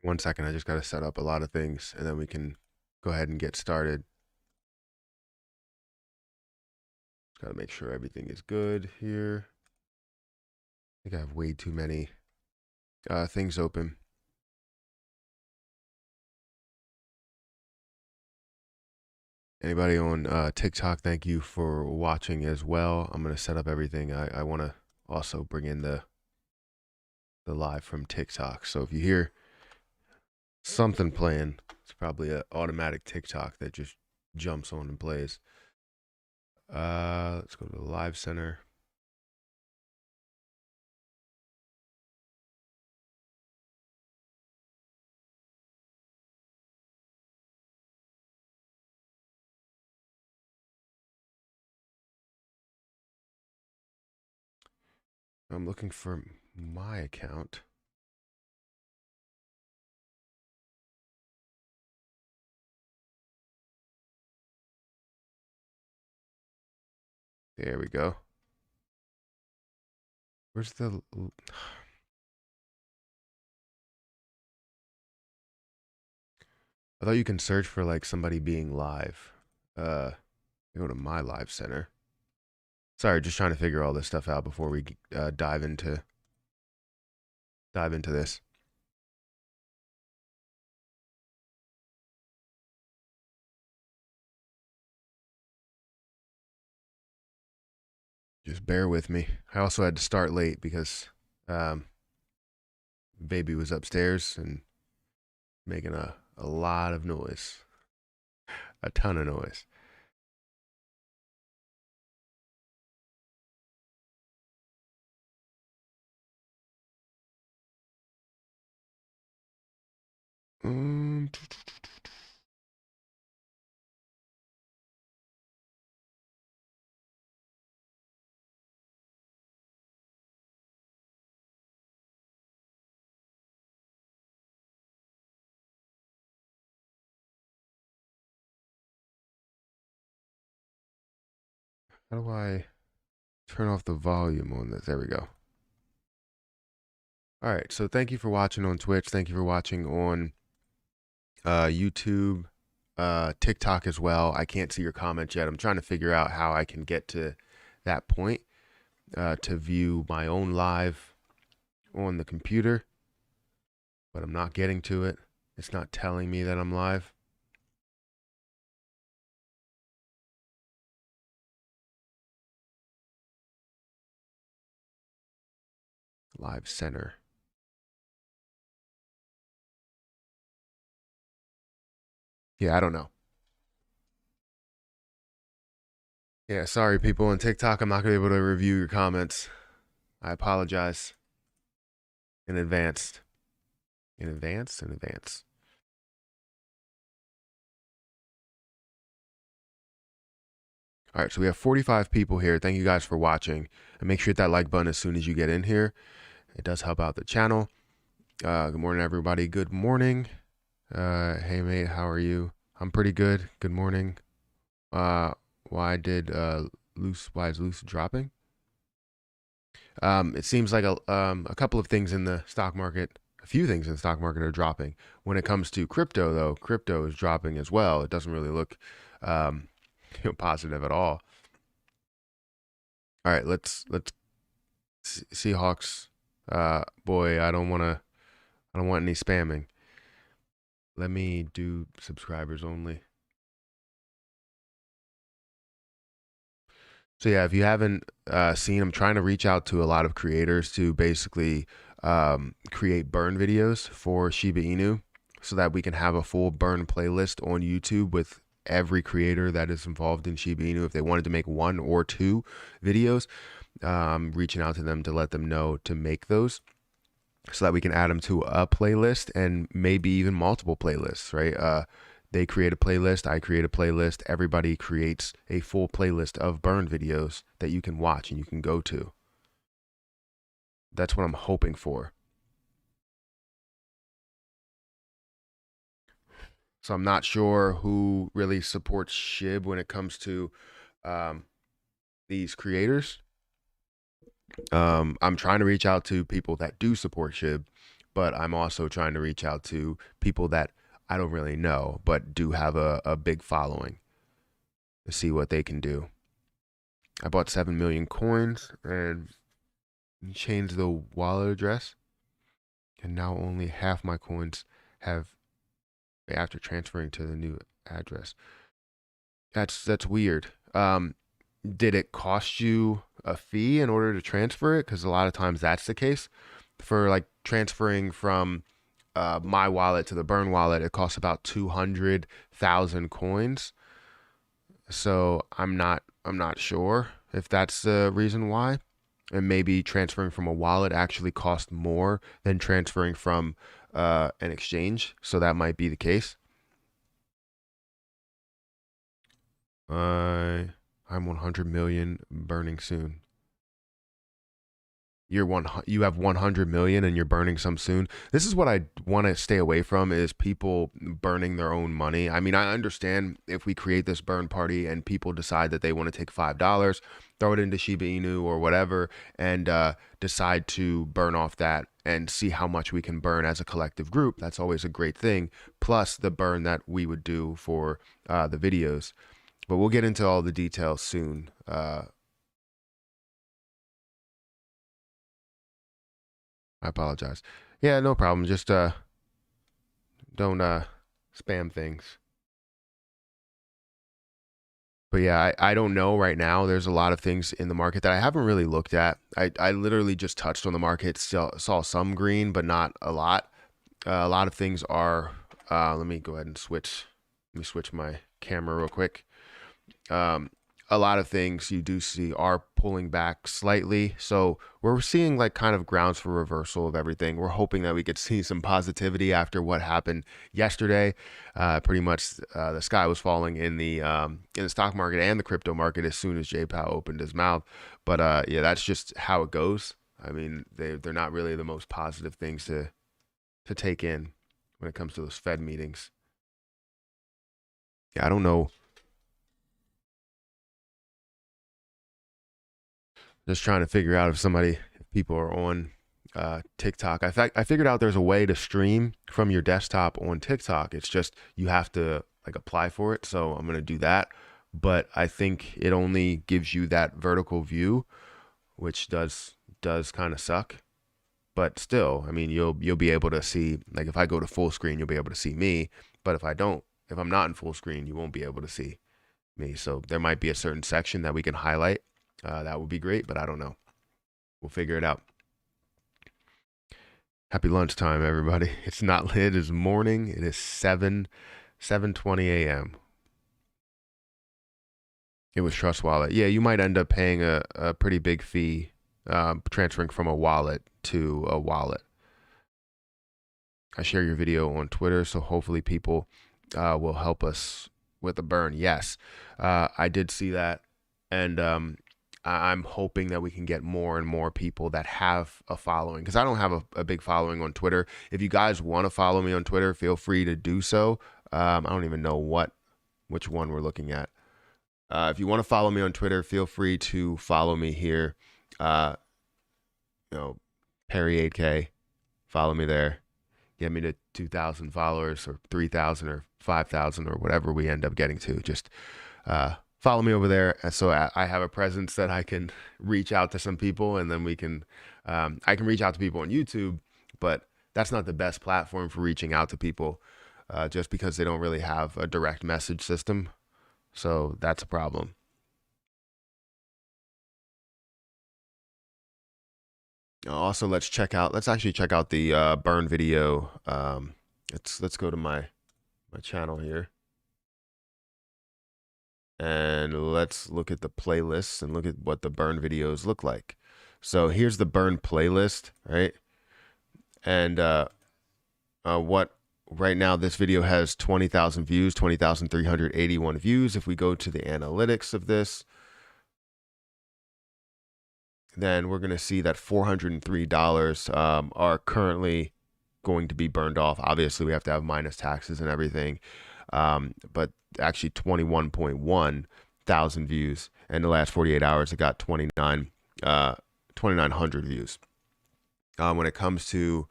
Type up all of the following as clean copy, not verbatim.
1 second. I just got to set up a lot of things and then we can go ahead and get started. Just got to make sure everything is good here. I think I have way too many things open. Anybody on TikTok, thank you for watching as well. I'm going to set up everything. I want to also bring in the live from TikTok. So if you hear something playing, it's probably an automatic TikTok that just jumps on and plays. Let's go to the live center. I'm looking for my account. There we go. Where's the... I thought you can search for like somebody being live. Go to my live center. Sorry, just trying to figure all this stuff out before we dive into this. Just bear with me. I also had to start late because baby was upstairs and making a lot of noise. A ton of noise. How do I turn off the volume on this? There we go. All right, so thank you for watching on Twitch. Thank you for watching on YouTube, TikTok as well. I can't see your comments yet. I'm trying to figure out how I can get to that point to view my own live on the computer, but I'm not getting to it. It's not telling me that I'm live. Live center. Yeah, I don't know. Yeah, sorry people on TikTok. I'm not going to be able to review your comments. I apologize in advance. In advance. All right, so we have 45 people here. Thank you guys for watching. And make sure you hit that like button as soon as you get in here. It does help out the channel. Good morning, everybody. Good morning. Hey, mate, how are you? I'm pretty good. Good morning. Why is Loose dropping? It seems like a couple of things in the stock market, a few things in the stock market are dropping. When it comes to crypto, though, crypto is dropping as well. It doesn't really look positive at all. All right, let's Seahawks. Boy, I don't want any spamming. Let me do subscribers only. So yeah, if you haven't seen, I'm trying to reach out to a lot of creators to basically create burn videos for Shiba Inu so that we can have a full burn playlist on YouTube with every creator that is involved in Shiba Inu. If they wanted to make 1 or 2 videos, reaching out to them to let them know to make those so that we can add them to a playlist and maybe even multiple playlists, right? They create a playlist, I create a playlist, everybody creates a full playlist of burn videos that you can watch and you can go to. That's what I'm hoping for. So I'm not sure who really supports SHIB when it comes to these creators. I'm trying to reach out to people that do support SHIB, but I'm also trying to reach out to people that I don't really know, but do have a big following to see what they can do. I bought 7 million coins and changed the wallet address, and now only half my coins have after transferring to the new address. That's weird. Did it cost you a fee in order to transfer it? Because a lot of times that's the case. For like transferring from my wallet to the Burn wallet, it costs about 200,000 coins. So I'm not sure if that's the reason why. And maybe transferring from a wallet actually costs more than transferring from an exchange. So that might be the case. I'm 100 million burning soon. You have 100 million and you're burning some soon. This is what I want to stay away from, is people burning their own money. I mean, I understand if we create this burn party and people decide that they want to take $5, throw it into Shiba Inu or whatever, and decide to burn off that and see how much we can burn as a collective group. That's always a great thing. Plus the burn that we would do for the videos. But we'll get into all the details soon. I apologize. Yeah, no problem. Just don't spam things. But yeah, I don't know right now. There's a lot of things in the market that I haven't really looked at. I literally just touched on the market, saw some green, but not a lot. A lot of things are, let me go ahead and switch. Let me switch my camera real quick. A lot of things you do see are pulling back slightly. So we're seeing like kind of grounds for reversal of everything. We're hoping that we could see some positivity after what happened yesterday. Pretty much the sky was falling in the stock market and the crypto market as soon as J Powell opened his mouth. But yeah, that's just how it goes. I mean, they're not really the most positive things to take in when it comes to those Fed meetings. Yeah, I don't know. Just trying to figure out if people are on TikTok. I figured out there's a way to stream from your desktop on TikTok. It's just you have to like apply for it. So I'm gonna do that. But I think it only gives you that vertical view, which does kind of suck. But still, I mean, you'll be able to see, like if I go to full screen, you'll be able to see me. But if I'm not in full screen, you won't be able to see me. So there might be a certain section that we can highlight. That would be great, but I don't know. We'll figure it out. Happy lunchtime, everybody. It's not lit. It's morning. It is 7:20 a.m. It was Trust Wallet. Yeah, you might end up paying a pretty big fee transferring from a wallet to a wallet. I share your video on Twitter, so hopefully people will help us with the burn. Yes, I did see that, and I'm hoping that we can get more and more people that have a following, because I don't have a big following on Twitter. If you guys want to follow me on Twitter, feel free to do so. I don't even know which one we're looking at. If you want to follow me on Twitter, feel free to follow me here. Perry 8K, follow me there. Get me to 2,000 followers or 3,000 or 5,000 or whatever we end up getting to. Just follow me over there, so I have a presence that I can reach out to some people, and then I can reach out to people on YouTube, but that's not the best platform for reaching out to people, just because they don't really have a direct message system. So that's a problem. Also, let's actually check out the burn video. Let's go to my channel here. And let's look at the playlists and look at what the burn videos look like. So here's the burn playlist, right? And right now this video has 20,000 views, 20,381 views. If we go to the analytics of this, then we're going to see that $403 are currently going to be burned off. Obviously, we have to have minus taxes and everything. But actually 21.1 thousand views. In the last 48 hours, it got 2,900 views. When it comes to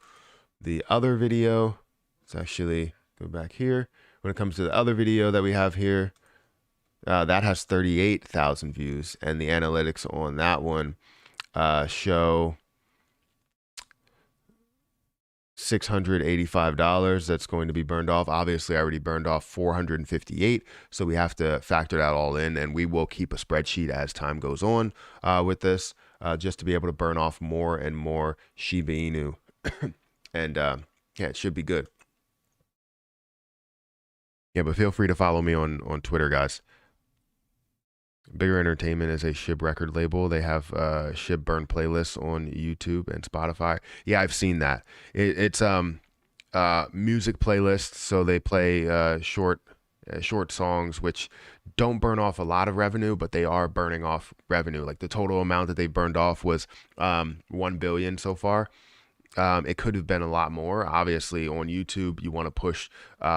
the other video, it's actually, go back here. When it comes to the other video that we have here, that has 38,000 views, and the analytics on that one show $685 that's going to be burned off. Obviously, I already burned off 458, so we have to factor that all in, and we will keep a spreadsheet as time goes on with this, just to be able to burn off more and more Shiba Inu. And yeah, it should be good. Yeah, but feel free to follow me on Twitter, guys. Bigger Entertainment is a SHIB record label. They have SHIB burn playlists on YouTube and Spotify. Yeah, I've seen that. It's music playlists, so they play short songs, which don't burn off a lot of revenue, but they are burning off revenue. Like the total amount that they burned off was 1 billion so far. It could have been a lot more. Obviously, on YouTube, you want to push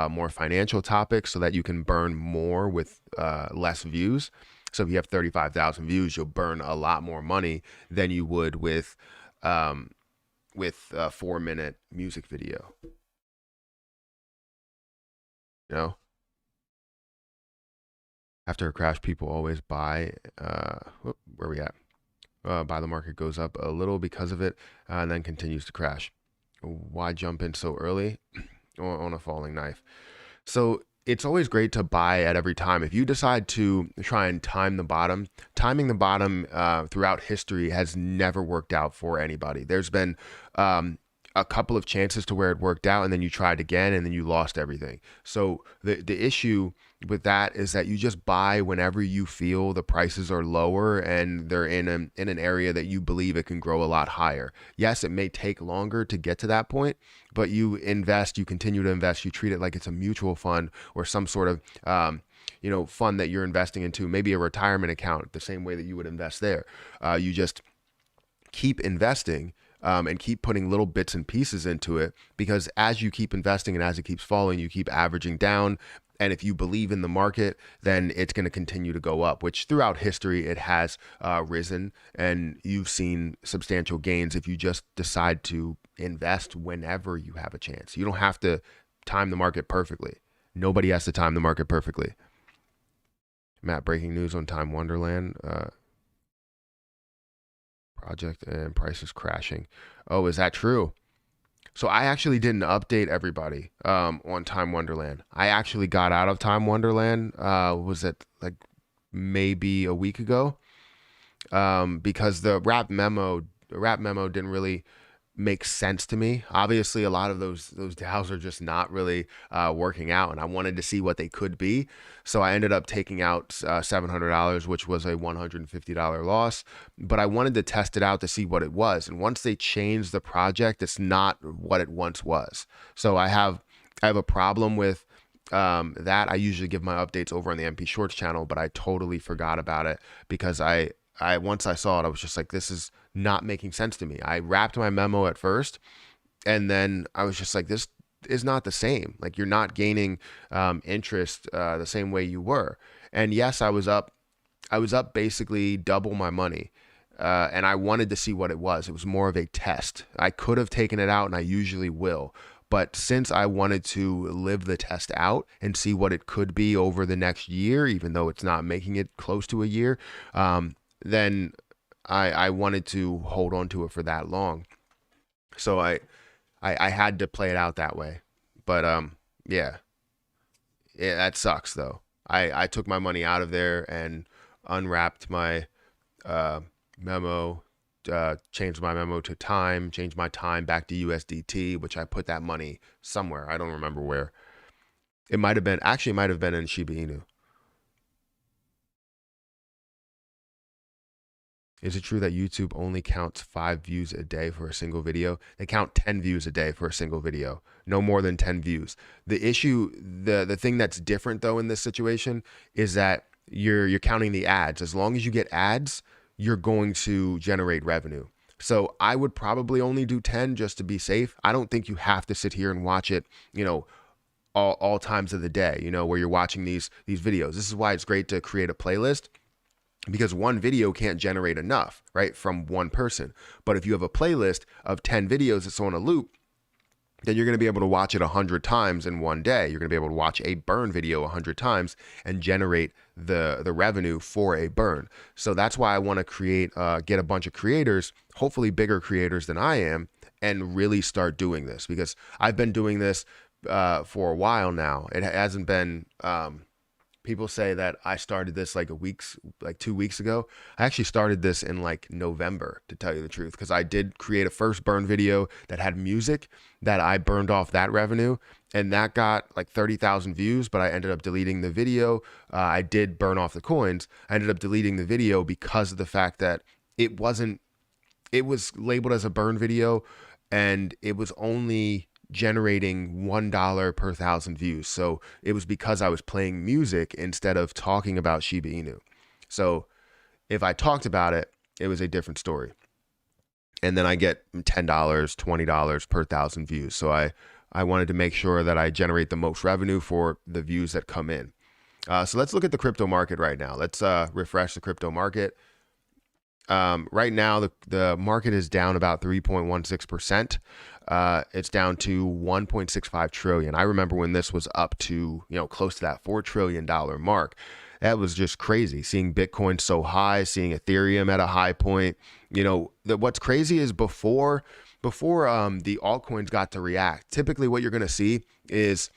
more financial topics so that you can burn more with less views. So if you have 35,000 views, you'll burn a lot more money than you would with a 4-minute music video. You know? After a crash, people always buy, where are we at? Buy the market goes up a little because of it, and then continues to crash. Why jump in so early on a falling knife? So it's always great to buy at every time. If you decide to try and time the bottom, timing the bottom throughout history has never worked out for anybody. There's been a couple of chances to where it worked out, and then you tried again, and then you lost everything. So the issue with that is that you just buy whenever you feel the prices are lower and they're in an area that you believe it can grow a lot higher. Yes, it may take longer to get to that point, but you invest, you continue to invest, you treat it like it's a mutual fund or some sort of fund that you're investing into, maybe a retirement account, the same way that you would invest there. You just keep investing and keep putting little bits and pieces into it, because as you keep investing and as it keeps falling, you keep averaging down. And if you believe in the market, then it's going to continue to go up, which throughout history, it has risen, and you've seen substantial gains if you just decide to invest whenever you have a chance. You don't have to time the market perfectly. Nobody has to time the market perfectly. Matt, breaking news on Time Wonderland. Project and prices crashing. Oh, is that true? So I actually didn't update everybody on Time Wonderland. I actually got out of Time Wonderland, was it like maybe a week ago? Because the rap memo didn't really make sense to me. Obviously, a lot of those DAOs are just not really working out, and I wanted to see what they could be. So I ended up taking out $700, which was a $150 loss. But I wanted to test it out to see what it was. And once they changed the project, it's not what it once was. So I have a problem with that. I usually give my updates over on the MP Shorts channel, but I totally forgot about it because I once I saw it, I was just like, this is not making sense to me. I wrapped my memo at first, and then I was just like, this is not the same. Like, you're not gaining interest the same way you were. And yes, I was up basically double my money. And I wanted to see what it was. It was more of a test. I could have taken it out, and I usually will. But since I wanted to live the test out and see what it could be over the next year, even though it's not making it close to a year, then I wanted to hold on to it for that long. So I had to play it out that way. But yeah, that sucks though. I took my money out of there and unwrapped my memo, changed my memo to time, changed my time back to USDT, which I put that money somewhere. I don't remember where. It might have been in Shiba Inu. Is it true that YouTube only counts 5 views a day for a single video? They count 10 views a day for a single video. No more than 10 views. The issue, the thing that's different though in this situation is that you're counting the ads. As long as you get ads, you're going to generate revenue. So I would probably only do 10 just to be safe. I don't think you have to sit here and watch it, all times of the day, where you're watching these videos. This is why it's great to create a playlist, because one video can't generate enough, right, from one person. But if you have a playlist of 10 videos that's on a loop, then you're going to be able to watch it 100 times in one day. You're going to be able to watch a burn video 100 times and generate the revenue for a burn. So that's why I want to get a bunch of creators, hopefully bigger creators than I am, and really start doing this, because I've been doing this for a while now. It hasn't been, people say that I started this like 2 weeks ago. I actually started this in like November, to tell you the truth, because I did create a first burn video that had music that I burned off that revenue, and that got like 30,000 views, but I ended up deleting the video. I did burn off the coins. I ended up deleting the video because of the fact that it was labeled as a burn video, and it was only generating $1 per 1,000 views. So it was because I was playing music instead of talking about Shiba Inu. So if I talked about it, it was a different story. And then I get $10, $20 per 1,000 views. So I wanted to make sure that I generate the most revenue for the views that come in. So let's look at the crypto market right now. Let's refresh the crypto market. Right now, the market is down about 3.16%. It's down to 1.65 trillion. I remember when this was up to, close to that $4 trillion mark. That was just crazy. Seeing Bitcoin so high, seeing Ethereum at a high point. What's crazy is before the altcoins got to react, typically what you're going to see is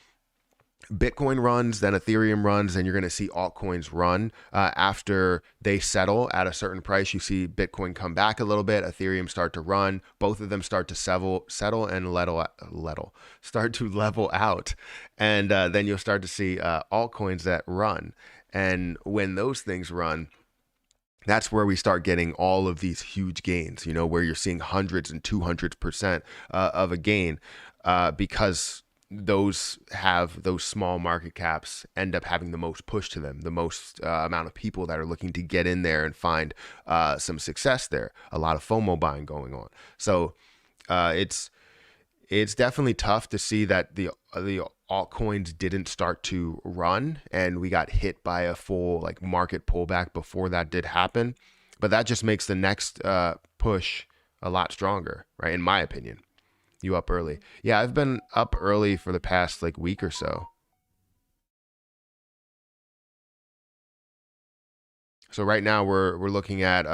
Bitcoin runs, then Ethereum runs, and you're going to see altcoins run. After they settle at a certain price, you see Bitcoin come back a little bit, Ethereum start to run, both of them start to settle and start to level out. And then you'll start to see altcoins that run. And when those things run, that's where we start getting all of these huge gains, where you're seeing hundreds and 200% of a gain, because those small market caps end up having the most push to them, the most amount of people that are looking to get in there and find some success there. A lot of FOMO buying going on. So it's definitely tough to see that the altcoins didn't start to run, and we got hit by a full market pullback before that did happen. But that just makes the next push a lot stronger, right? In my opinion. You up early? Yeah, I've been up early for the past week or so. So right now we're looking at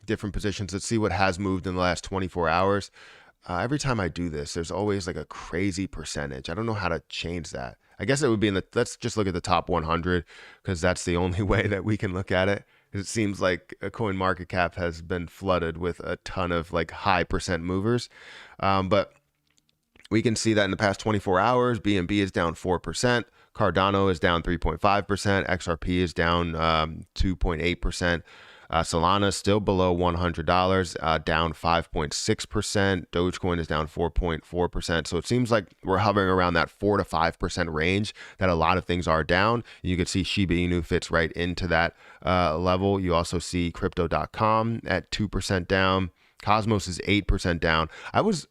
different positions. Let's see what has moved in the last 24 hours. Every time I do this, there's always a crazy percentage. I don't know how to change that. I guess it would be let's just look at the top 100, because that's the only way that we can look at it. It seems like a coin market cap has been flooded with a ton of high percent movers. But we can see that in the past 24 hours, BNB is down 4%. Cardano is down 3.5%. XRP is down 2.8%. Solana is still below $100, down 5.6%. Dogecoin is down 4.4%. So it seems like we're hovering around that 4 to 5% range that a lot of things are down. You can see Shiba Inu fits right into that level. You also see Crypto.com at 2% down. Cosmos is 8% down. I was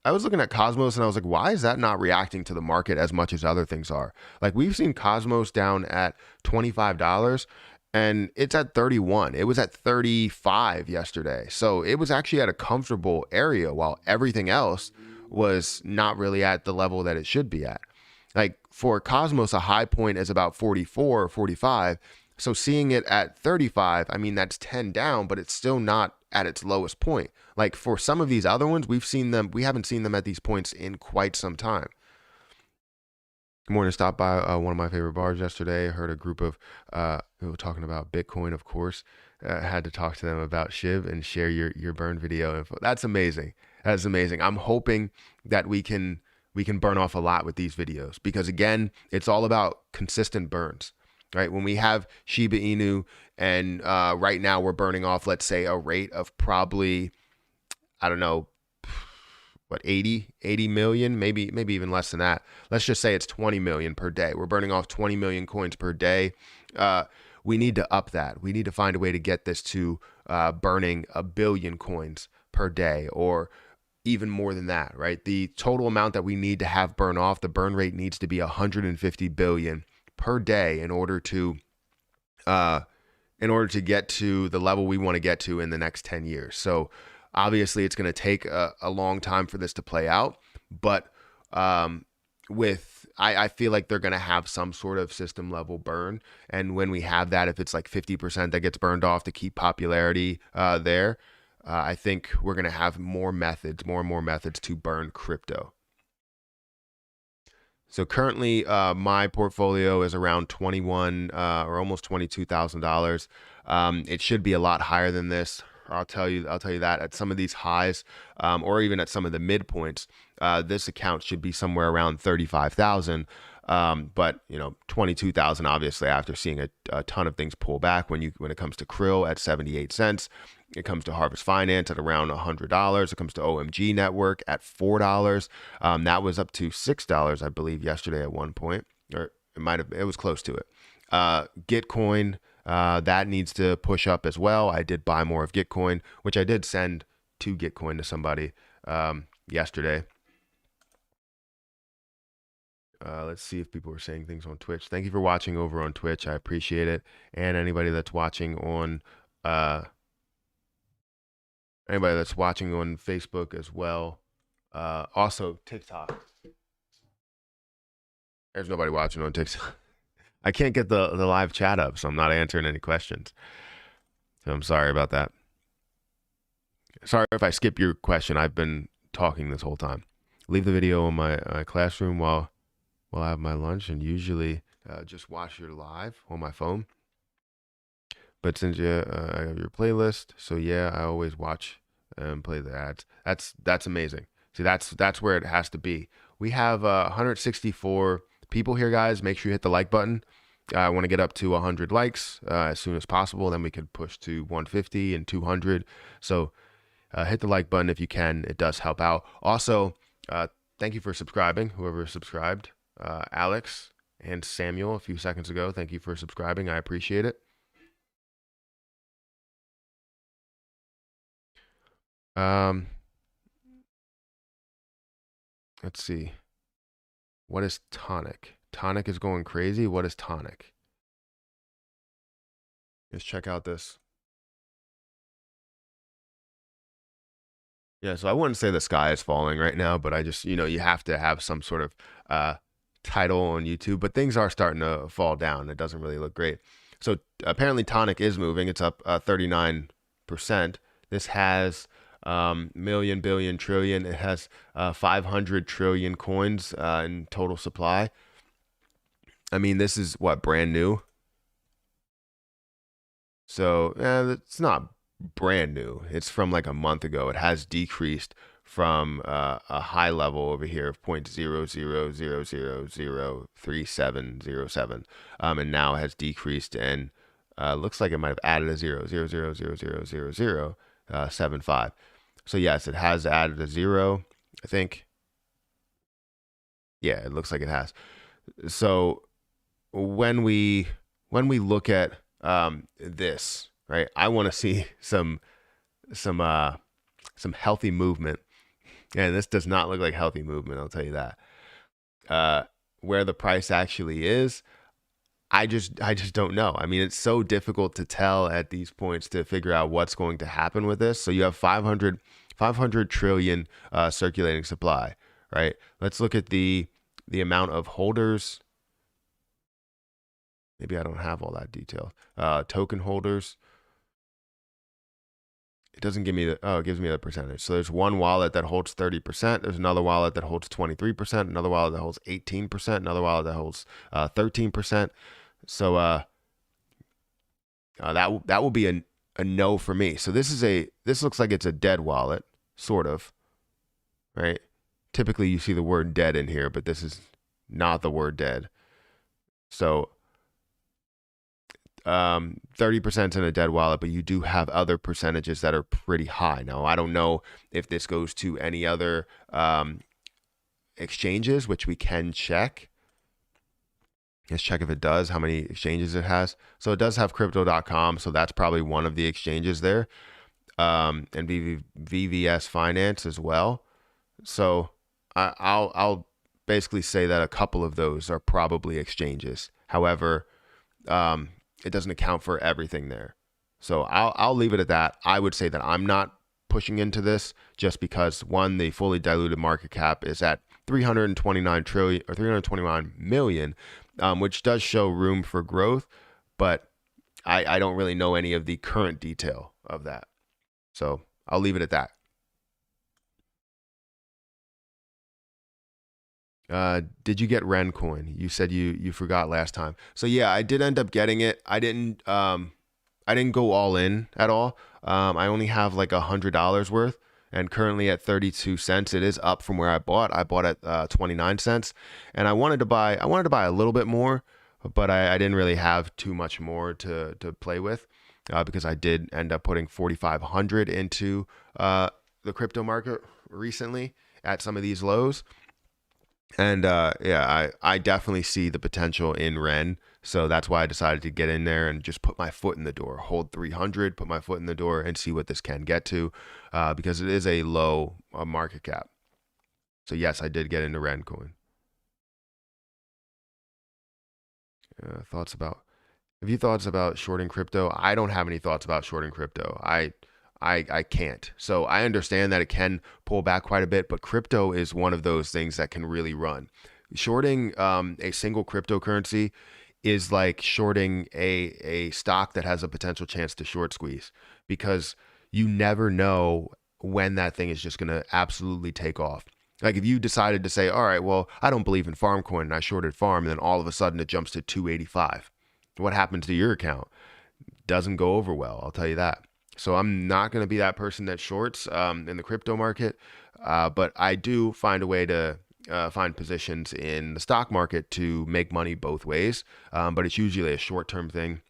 looking at Cosmos and I was like, why is that not reacting to the market as much as other things are? We've seen Cosmos down at $25 and it's at 31. It was at 35 yesterday. So it was actually at a comfortable area while everything else was not really at the level that it should be at. For Cosmos, a high point is about 44 or 45. So seeing it at 35, I mean, that's 10 down, but it's still not at its lowest point. For some of these other ones, we haven't seen them at these points in quite some time. Good morning. Stopped by one of my favorite bars yesterday. I heard a group of people talking about Bitcoin, of course. Had to talk to them about SHIB and share your burn video info. That's amazing. That's amazing. I'm hoping that we can burn off a lot with these videos, because again, it's all about consistent burns. Right? When we have Shiba Inu and right now we're burning off, let's say, a rate of probably, I don't know, 80 million, maybe even less than that. Let's just say it's 20 million per day. We're burning off 20 million coins per day. We need to up that. We need to find a way to get this to burning 1 billion coins per day, or even more than that, right? The total amount that we need to have burn off, the burn rate needs to be 150 billion per day in order to get to the level we want to get to in the next 10 years. So obviously it's going to take a long time for this to play out, But I feel like they're going to have some sort of system level burn. And when we have that, if it's like 50% that gets burned off to keep popularity there, I think we're going to have more and more methods to burn crypto. So currently, my portfolio is around 21 or almost $22,000. It should be a lot higher than this. I'll tell you that at some of these highs, or even at some of the midpoints, this account should be somewhere around 35,000. But 22,000, obviously, after seeing a ton of things pull back. When it comes to Krill at 78 cents, it comes to Harvest Finance at around $100. It comes to OMG Network at $4. That was up to $6, I believe, yesterday at one point, or it was close to it. Gitcoin, that needs to push up as well. I did buy more of Gitcoin, which I did send to Gitcoin to somebody yesterday. Let's see if people were saying things on Twitch. Thank you for watching over on Twitch. I appreciate it. And anybody that's watching on Facebook as well. Also TikTok. There's nobody watching on TikTok. I can't get the live chat up, so I'm not answering any questions. So I'm sorry about that. Sorry if I skip your question. I've been talking this whole time. Leave the video in my classroom while I have my lunch, and usually just watch your live on my phone. But since I have your playlist, so yeah, I always watch and play the ads. That's amazing. See, that's where it has to be. We have 164 people here, guys. Make sure you hit the like button. I want to get up to 100 likes as soon as possible. Then we could push to 150 and 200. So hit the like button if you can. It does help out. Also, thank you for subscribing, whoever subscribed. Alex and Samuel a few seconds ago. Thank you for subscribing. I appreciate it. Let's see. What is Tonic? Tonic is going crazy. What is Tonic? Let's check out this. Yeah, so I wouldn't say the sky is falling right now, but I just, you have to have some sort of title on YouTube, but things are starting to fall down. It doesn't really look great. So apparently Tonic is moving. It's up 39%. This has million, billion, trillion. It has 500 trillion coins in total supply. I mean, this is what, brand new? So it's not brand new. It's from like a month ago. It has decreased from a high level over here of 0.00003707, and now has decreased, and looks like it might have added a 0.00000075. So yes, it has added a 0, I think. Yeah, it looks like it has. So when we look at this, right, I want to see some healthy movement. And this does not look like healthy movement, I'll tell you that. Where the price actually is, I just don't know. I mean, it's so difficult to tell at these points to figure out what's going to happen with this. So you have 500 trillion circulating supply, right? Let's look at the amount of holders. Maybe I don't have all that detail. Token holders. It doesn't give me it gives me the percentage. So there's one wallet that holds 30%. There's another wallet that holds 23%. Another wallet that holds 18%. Another wallet that holds 13%. So that will be a no for me. So this looks like it's a dead wallet, sort of, right? Typically you see the word dead in here, but this is not the word dead. So 30% in a dead wallet, but you do have other percentages that are pretty high. Now, I don't know if this goes to any other exchanges, which we can check. Let's check if it does, how many exchanges it has. So it does have crypto.com, so that's probably one of the exchanges there. And VVS Finance as well. So I'll basically say that a couple of those are probably exchanges. However, it doesn't account for everything there. So I'll leave it at that. I would say that I'm not pushing into this just because, one, the fully diluted market cap is at 329 trillion or 329 million, which does show room for growth, but I don't really know any of the current detail of that. So I'll leave it at that. Did you get Ren coin? You said you forgot last time. So yeah, I did end up getting it. I didn't go all in at all. I only have like $100 worth, and currently at 32 cents. It is up from where I bought. I bought at 29 cents, and I wanted to buy a little bit more, but I didn't really have too much more to play with, because I did end up putting 4,500 into the crypto market recently at some of these lows. And yeah, I definitely see the potential in Ren. So that's why I decided to get in there and just put my foot in the door, hold 300, put my foot in the door and see what this can get to, because it is a low market cap. So yes, I did get into Ren coin. Have you thoughts about shorting crypto? I don't have any thoughts about shorting crypto. I can't. So I understand that it can pull back quite a bit, but crypto is one of those things that can really run. Shorting a single cryptocurrency is like shorting a stock that has a potential chance to short squeeze, because you never know when that thing is just going to absolutely take off. Like if you decided to say, all right, well, I don't believe in Farmcoin and I shorted Farm, and then all of a sudden it jumps to 285. What happens to your account? Doesn't go over well, I'll tell you that. So I'm not going to be that person that shorts in the crypto market, but I do find a way to find positions in the stock market to make money both ways. But it's usually a short-term thing.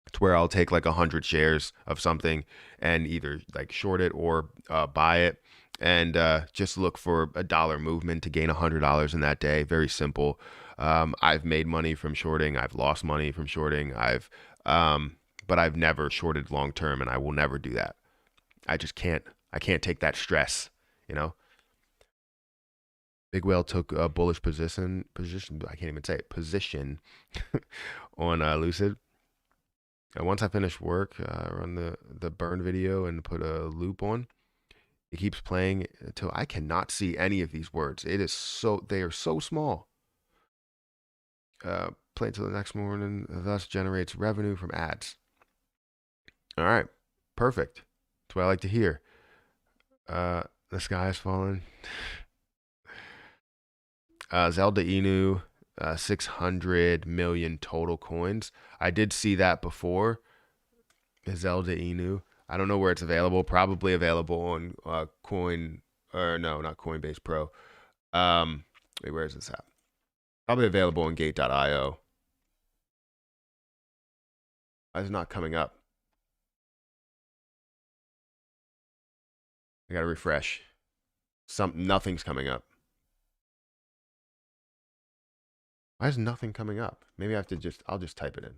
It's where I'll take like 100 shares of something and either like short it or buy it, and just look for a dollar movement to gain $100 in that day. Very simple. I've made money from shorting. I've lost money from shorting. But I've never shorted long term, and I will never do that. I just can't. I can't take that stress, you know. Big Whale took a bullish position. I can't even say it. Position on Lucid. And once I finish work, run the burn video and put a loop on. It keeps playing until I cannot see any of these words. They are so small. Play until the next morning, thus generates revenue from ads. All right, perfect. That's what I like to hear. The sky is falling. Zelda Inu, 600 million total coins. I did see that before. Zelda Inu. I don't know where it's available. Probably available on Coin, or no, not Coinbase Pro. Wait, where is this at? Probably available on Gate.io. Why is it not coming up? I gotta refresh. Nothing's coming up. Why is nothing coming up? Maybe I have to I'll just type it in.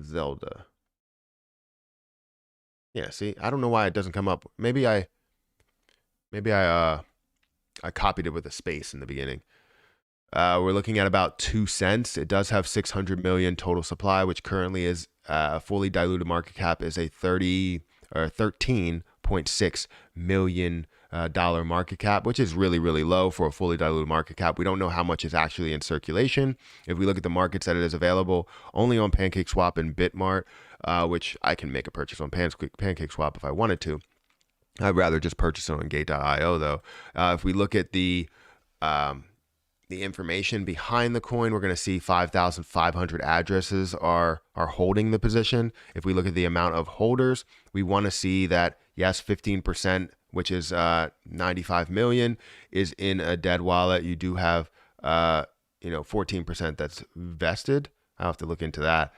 Zelda. Yeah, see, I don't know why it doesn't come up. Maybe I copied it with a space in the beginning. We're looking at about 2 cents. It does have 600 million total supply, which currently is a fully diluted market cap is a 13.6 million dollar market cap, which is really, really low for a fully diluted market cap. We don't know how much is actually in circulation. If we look at the markets that it is available, only on PancakeSwap and Bitmart, which I can make a purchase on PancakeSwap if I wanted to. I'd rather just purchase it on Gate.io though. If we look at the information behind the coin, we're going to see 5,500 addresses are holding the position. If we look at the amount of holders, we want to see that, yes, 15%, which is 95 million, is in a dead wallet. You do have 14% that's vested. I'll have to look into that.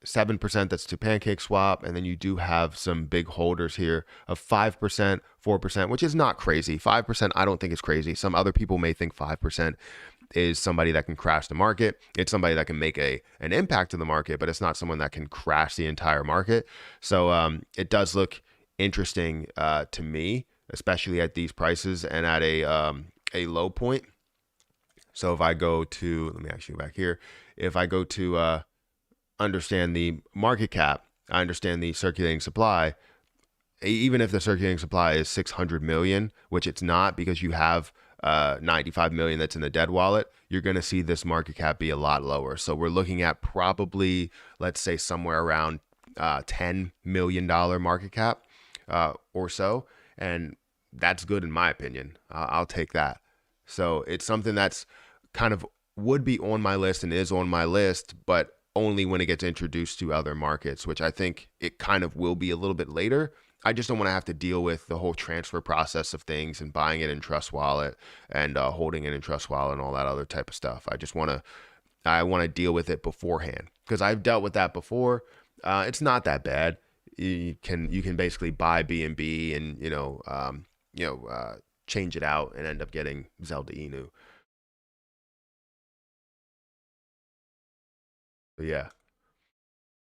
7% that's to PancakeSwap, and then you do have some big holders here of 5%, 4%, which is not crazy. 5% I don't think is crazy. Some other people may think 5% is somebody that can crash the market. It's somebody that can make an impact to the market, but it's not someone that can crash the entire market. So it does look interesting to me, especially at these prices and at a low point. So if I go to, let me actually go back here. If I go to understand the market cap, I understand the circulating supply, even if the circulating supply is 600 million, which it's not because you have 95 million that's in the dead wallet, you're going to see this market cap be a lot lower. So we're looking at probably, let's say, somewhere around $10 million market cap or so. And that's good in my opinion. I'll take that. So it's something that's kind of would be on my list and is on my list, but only when it gets introduced to other markets, which I think it kind of will be a little bit later. I just don't want to have to deal with the whole transfer process of things and buying it in Trust Wallet and holding it in Trust Wallet and all that other type of stuff. I want to deal with it beforehand because I've dealt with that before. It's not that bad. You can basically buy BNB and change it out and end up getting Zelda Inu. But yeah.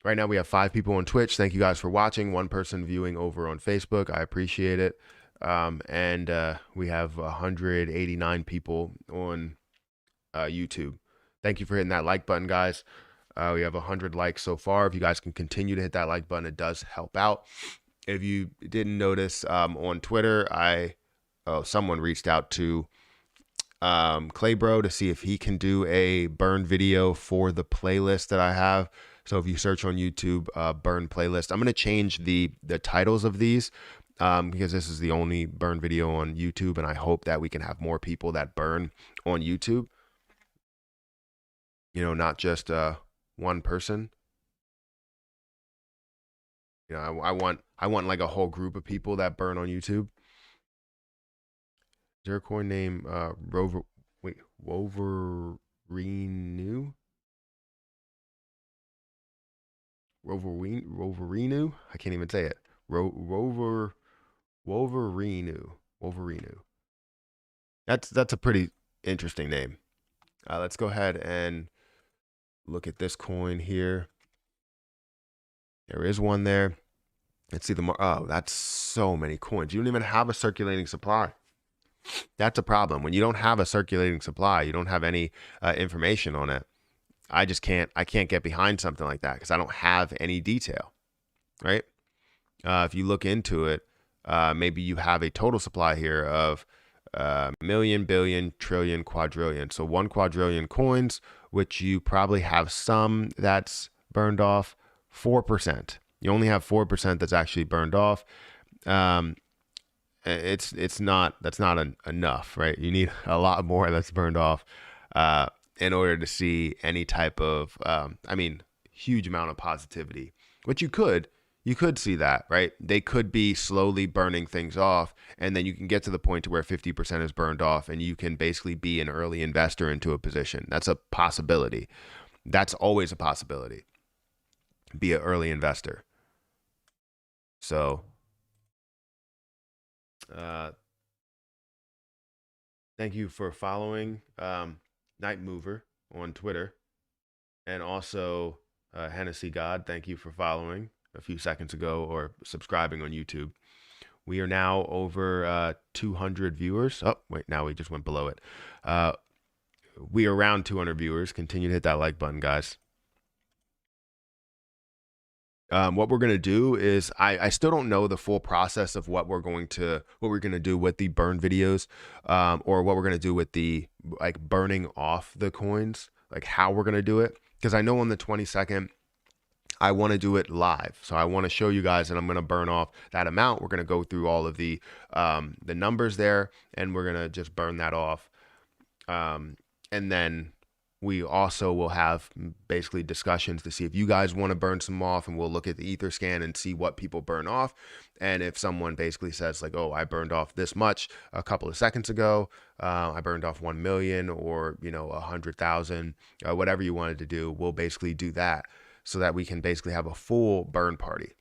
Right now we have 5 people on Twitch. Thank you guys for watching. 1 person viewing over on Facebook. I appreciate it. And we have 189 people on YouTube. Thank you for hitting that like button, guys. We have 100 likes so far. If you guys can continue to hit that like button, it does help out. If you didn't notice, on Twitter, someone reached out to Claybro to see if he can do a burn video for the playlist that I have. So if you search on YouTube, burn playlist, I'm going to change the titles of these because this is the only burn video on YouTube. And I hope that we can have more people that burn on YouTube. Not just one person. I want like a whole group of people that burn on YouTube. Is there a coin name Woverinu? Roverinu? I can't even say it. Wolverinu. That's a pretty interesting name. Let's go ahead and look at this coin here. There is one there. Let's see oh, that's so many coins. You don't even have a circulating supply. That's a problem. When you don't have a circulating supply, you don't have any information on it. I can't get behind something like that because I don't have any detail, right? If you look into it, maybe you have a total supply here of million, billion, trillion, quadrillion. So 1 quadrillion coins, which you probably have some that's burned off. 4%. You only have 4% that's actually burned off. That's not enough, right? You need a lot more that's burned off in order to see any type of huge amount of positivity. Which you could see that, right? They could be slowly burning things off, and then you can get to the point to where 50% is burned off, and you can basically be an early investor into a position. That's a possibility. That's always a possibility. Be an early investor. So thank you for following Night Mover on Twitter, and also Hennessy God. Thank you for following a few seconds ago or subscribing on YouTube. We are now over 200 viewers. Oh, wait, now we just went below it. We are around 200 viewers. Continue to hit that like button, guys. What we're going to do is I still don't know the full process of what we're going to do with the burn videos, or what we're going to do with the burning off the coins, like how we're going to do it. Because I know on the 22nd, I want to do it live. So I want to show you guys, and I'm going to burn off that amount. We're going to go through all of the numbers there, and we're going to just burn that off. And then we also will have basically discussions to see if you guys want to burn some off, and we'll look at the ether scan and see what people burn off. And if someone basically says like, oh, I burned off this much a couple of seconds ago, I burned off 1 million or 100,000, whatever you wanted to do, we'll basically do that so that we can basically have a full burn party.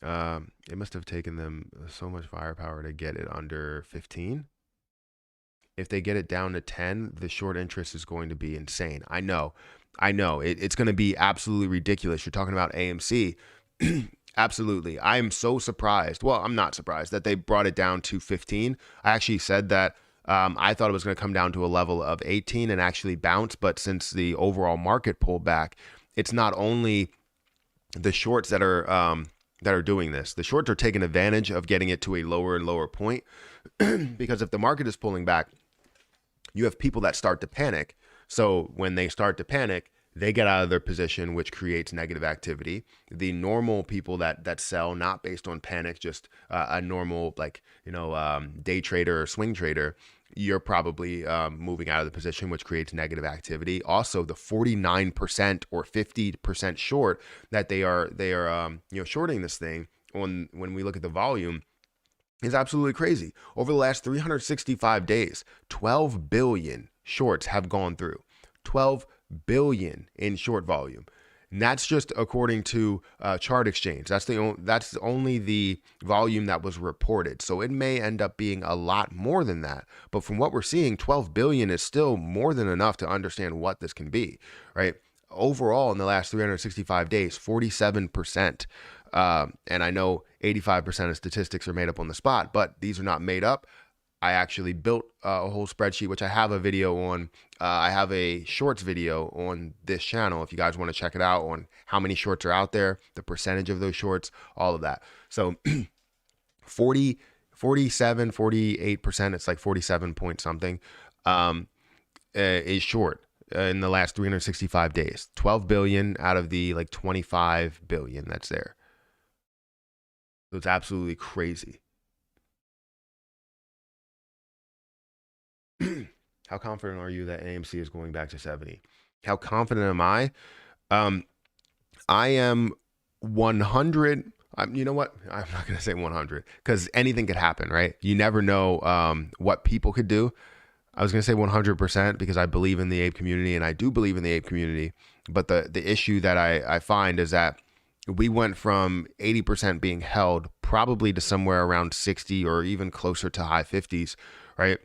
It must have taken them so much firepower to get it under 15. If they get it down to 10, the short interest is going to be insane. I know. It's going to be absolutely ridiculous. You're talking about AMC. Absolutely. I am so surprised. Well, I'm not surprised that they brought it down to 15. I actually said that I thought it was going to come down to a level of 18 and actually bounce. But since the overall market pulled back, it's not only the shorts that are doing this. The shorts are taking advantage of getting it to a lower and lower point because if the market is pulling back, you have people that start to panic. So when they start to panic, they get out of their position, which creates negative activity. The normal people that sell, not based on panic, just a normal, like, day trader or swing trader, you're probably moving out of the position, which creates negative activity. Also, the 49% or 50% short that they are shorting this thing on, when we look at the volume, is absolutely crazy. Over the last 365 days, 12 billion shorts have gone through. 12 billion in short volume. And that's just according to Chart Exchange. That's only the volume that was reported. So it may end up being a lot more than that. But from what we're seeing, 12 billion is still more than enough to understand what this can be, right? Overall, in the last 365 days, 47%. And I know 85% of statistics are made up on the spot, but these are not made up. I actually built a whole spreadsheet, which I have a video on. I have a shorts video on this channel if you guys want to check it out, on how many shorts are out there, the percentage of those shorts, all of that. So 47, 48%, it's like 47 point something, is short in the last 365 days. 12 billion out of the like 25 billion that's there. So it's absolutely crazy. How confident are you that AMC is going back to 70? How confident am I? I am 100. You know what? I'm not going to say 100 because anything could happen, right? You never know what people could do. I was going to say 100% because I believe in the ape community, and I do believe in the ape community. But the issue that I find is that we went from 80% being held probably to somewhere around 60 or even closer to high 50s, right?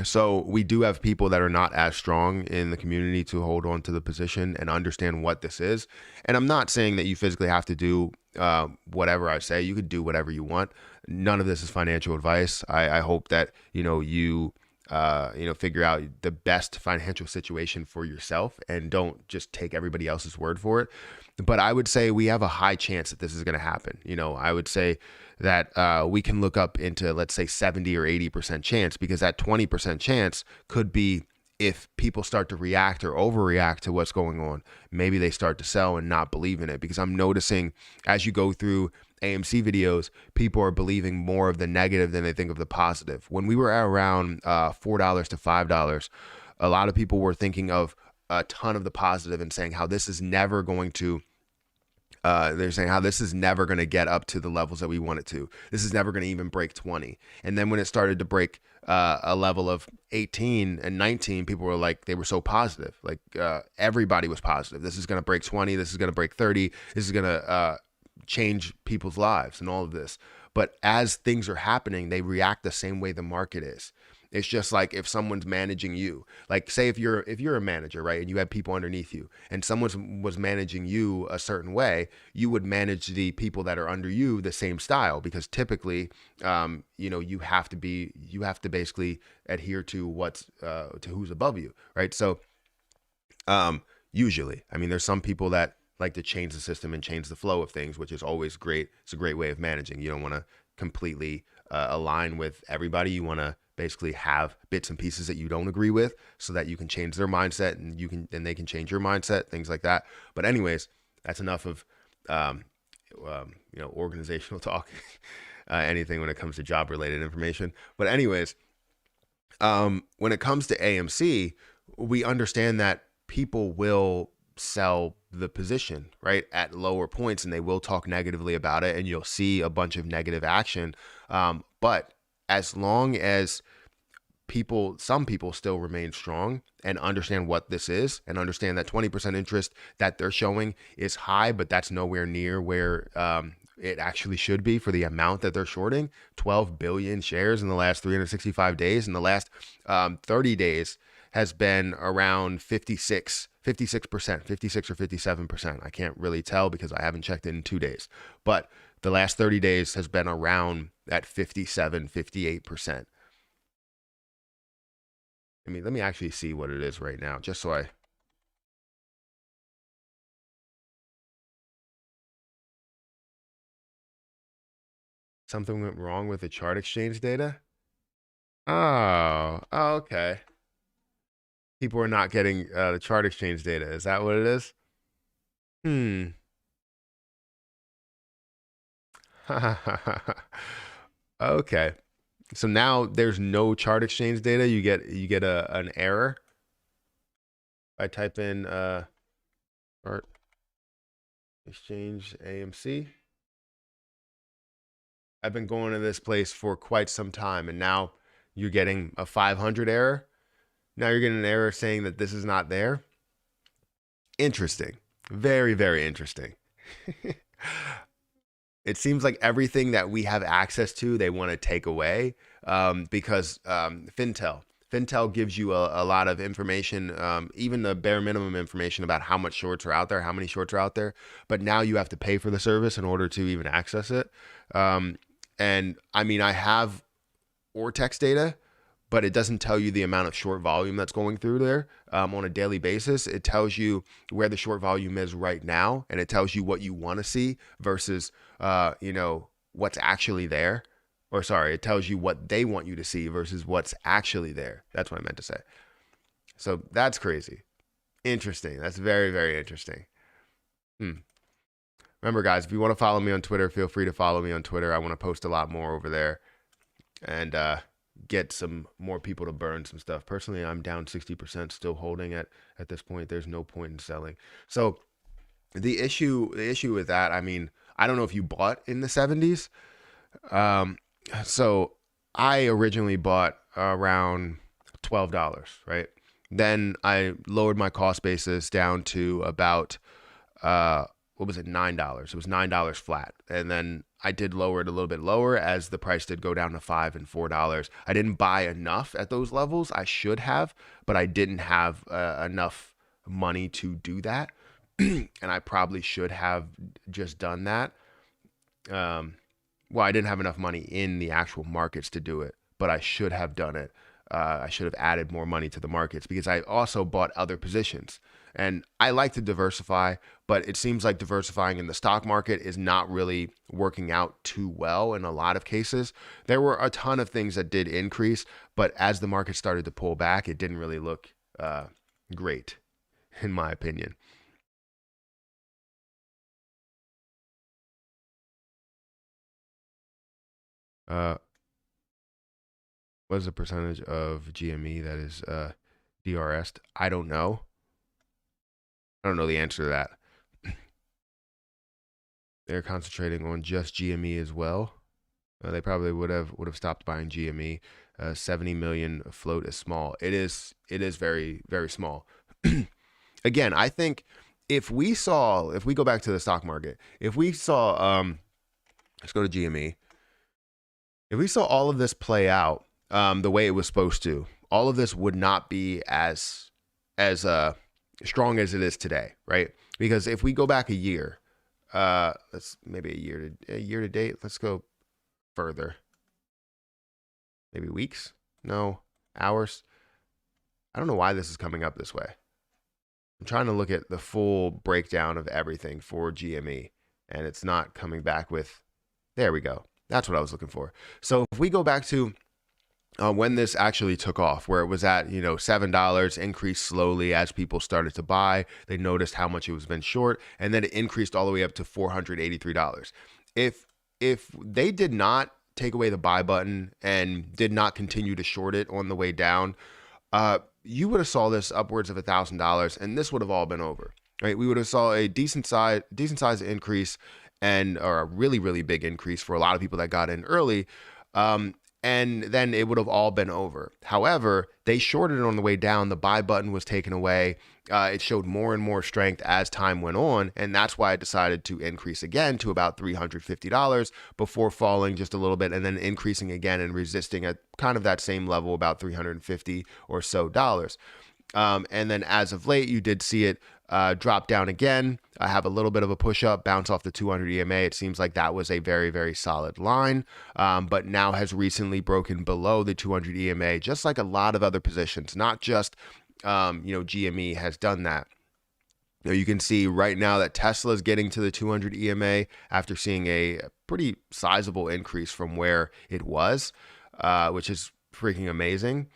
So we do have people that are not as strong in the community to hold on to the position and understand what this is. And I'm not saying that you physically have to do whatever I say. You could do whatever you want. None of this is financial advice. I hope that you figure out the best financial situation for yourself and don't just take everybody else's word for it. But I would say we have a high chance that this is going to happen. I would say that we can look up into, let's say, 70 or 80% chance, because that 20% chance could be if people start to react or overreact to what's going on. Maybe they start to sell and not believe in it, because I'm noticing as you go through AMC videos, people are believing more of the negative than they think of the positive. When we were at around $4 to $5, a lot of people were thinking of a ton of the positive and saying how this is never going to they're saying how this is never going to get up to the levels that we want it to. This is never going to even break 20. And then when it started to break a level of 18 and 19, people were like, they were so positive. Like everybody was positive. This is going to break 20. This is going to break 30. This is going to change people's lives and all of this. But as things are happening, they react the same way the market is. It's just like if someone's managing you, like say if you're a manager, right, and you have people underneath you, and someone was managing you a certain way, you would manage the people that are under you the same style, because typically, you have to basically adhere to to who's above you, right? So, usually, I mean, there's some people that like to change the system and change the flow of things, which is always great. It's a great way of managing. You don't want to completely align with everybody. You want to basically have bits and pieces that you don't agree with so that you can change their mindset and they can change your mindset, things like that. But anyways, that's enough of, organizational talk, anything when it comes to job related information. But anyways, when it comes to AMC, we understand that people will sell the position, right, at lower points, and they will talk negatively about it, and you'll see a bunch of negative action. But as long as some people still remain strong and understand what this is and understand that 20% interest that they're showing is high, but that's nowhere near where it actually should be for the amount that they're shorting. 12 billion shares in the last 365 days. In the last 30 days has been around 56% or 57%. I can't really tell because I haven't checked it in 2 days, but the last 30 days has been around at 57, 58%. I mean, let me actually see what it is right now, just so Something went wrong with the chart exchange data. Oh, okay. People are not getting the chart exchange data. Is that what it is? Hmm. Okay. So now there's no chart exchange data. You get an error. I type in chart exchange AMC. I've been going to this place for quite some time, and now you're getting a 500 error. Now you're getting an error saying that this is not there. Interesting. Very, very interesting. It seems like everything that we have access to, they want to take away because Fintel gives you a lot of information, even the bare minimum information about how much shorts are out there, how many shorts are out there. But now you have to pay for the service in order to even access it. And I mean, I have Ortex data, but it doesn't tell you the amount of short volume that's going through there on a daily basis. It tells you where the short volume is right now, and it tells you what you want to see versus, what's actually there. Or sorry, it tells you what they want you to see versus what's actually there. That's what I meant to say. So that's crazy. Interesting. That's very, very interesting. Remember, guys, if you want to follow me on Twitter, feel free to follow me on Twitter. I want to post a lot more over there. And get some more people to burn some stuff. Personally, I'm down 60%, still holding it at this point. There's no point in selling. So the issue with that, I mean, I don't know if you bought in the 70s. So I originally bought around $12, right? Then I lowered my cost basis down to about what was it, $9. It was $9 flat. And then I did lower it a little bit lower as the price did go down to $5 and $4. I didn't buy enough at those levels. I should have, but I didn't have enough money to do that. And I probably should have just done that. Well, I didn't have enough money in the actual markets to do it, but I should have done it. I should have added more money to the markets because I also bought other positions. And I like to diversify, but it seems like diversifying in the stock market is not really working out too well in a lot of cases. There were a ton of things that did increase, but as the market started to pull back, it didn't really look great, in my opinion. What is the percentage of GME that is DRS? I don't know. I don't know the answer to that. They're concentrating on just GME as well. They probably would have stopped buying GME. 70 million float is small. It is very, very small. Again, I think if we go back to the stock market, if we saw let's go to GME. If we saw all of this play out the way it was supposed to, all of this would not be as strong as it is today, right? Because if we go back a year, let's maybe a year to date. Let's go further. Maybe weeks? No, hours. I don't know why this is coming up this way. I'm trying to look at the full breakdown of everything for GME, and it's not coming back with. There we go. That's what I was looking for. So if we go back to when this actually took off, where it was at, $7, increased slowly as people started to buy. They noticed how much it was been short, and then it increased all the way up to $483. If they did not take away the buy button and did not continue to short it on the way down, you would have saw this upwards of $1,000, and this would have all been over. Right? We would have saw a decent size increase, or a really, really big increase for a lot of people that got in early. And then it would have all been over. However, they shorted it on the way down. The buy button was taken away. It showed more and more strength as time went on. And that's why I decided to increase again to about $350 before falling just a little bit and then increasing again and resisting at kind of that same level, about $350 or so dollars. And then as of late, you did see it drop down again. I have a little bit of a push up, bounce off the 200 EMA. It seems like that was a very, very solid line, but now has recently broken below the 200 EMA, just like a lot of other positions, not just, GME has done that. You can see right now that Tesla is getting to the 200 EMA after seeing a pretty sizable increase from where it was, which is freaking amazing.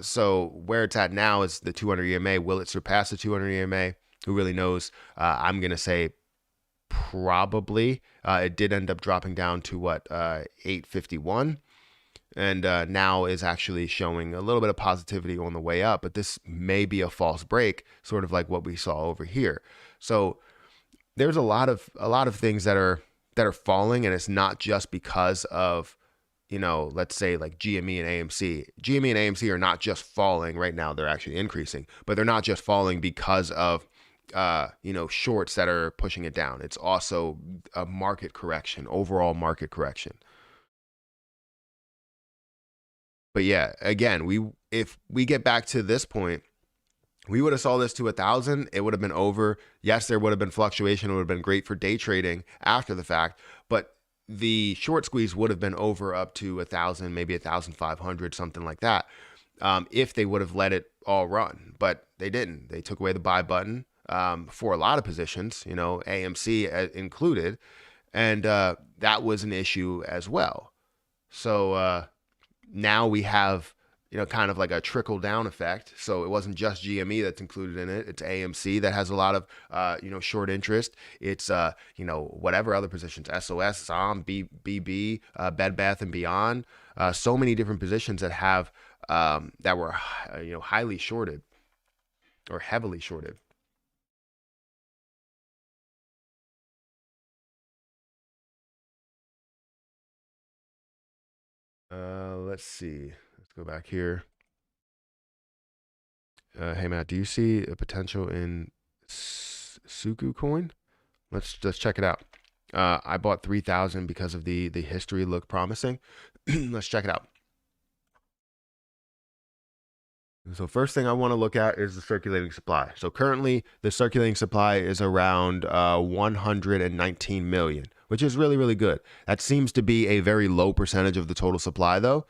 So where it's at now is the 200 EMA. Will it surpass the 200 EMA? Who really knows? I'm going to say probably. It did end up dropping down to what, 851, and now is actually showing a little bit of positivity on the way up, but this may be a false break, sort of like what we saw over here. So there's a lot of things that are falling, and it's not just because of, you know, let's say like GME and AMC. GME and AMC are not just falling right now, they're actually increasing, but they're not just falling because of you know, shorts that are pushing it down. It's also a market correction, overall market correction. But yeah, again, if we get back to this point, we would have saw this to 1,000. It would have been over. Yes, there would have been fluctuation. It would have been great for day trading after the fact, but the short squeeze would have been over up to 1,000, maybe 1,500, something like that, if they would have let it all run. But they didn't. They took away the buy button for a lot of positions, you know, AMC included, and that was an issue as well. So now we have, you know, kind of like a trickle down effect. So it wasn't just GME that's included in it. It's AMC that has a lot of, you know, short interest. It's, you know, whatever other positions, SOS, SOM, BB, Bed Bath and Beyond. So many different positions that have, that were, you know, highly shorted or heavily shorted. Let's see. Let's go back here. Hey Matt, do you see a potential in Suku coin? Let's check it out. I bought 3,000 because of the history looked promising. Let's check it out. So first thing I want to look at is the circulating supply. So currently the circulating supply is around 119 million, which is really, really good. That seems to be a very low percentage of the total supply though.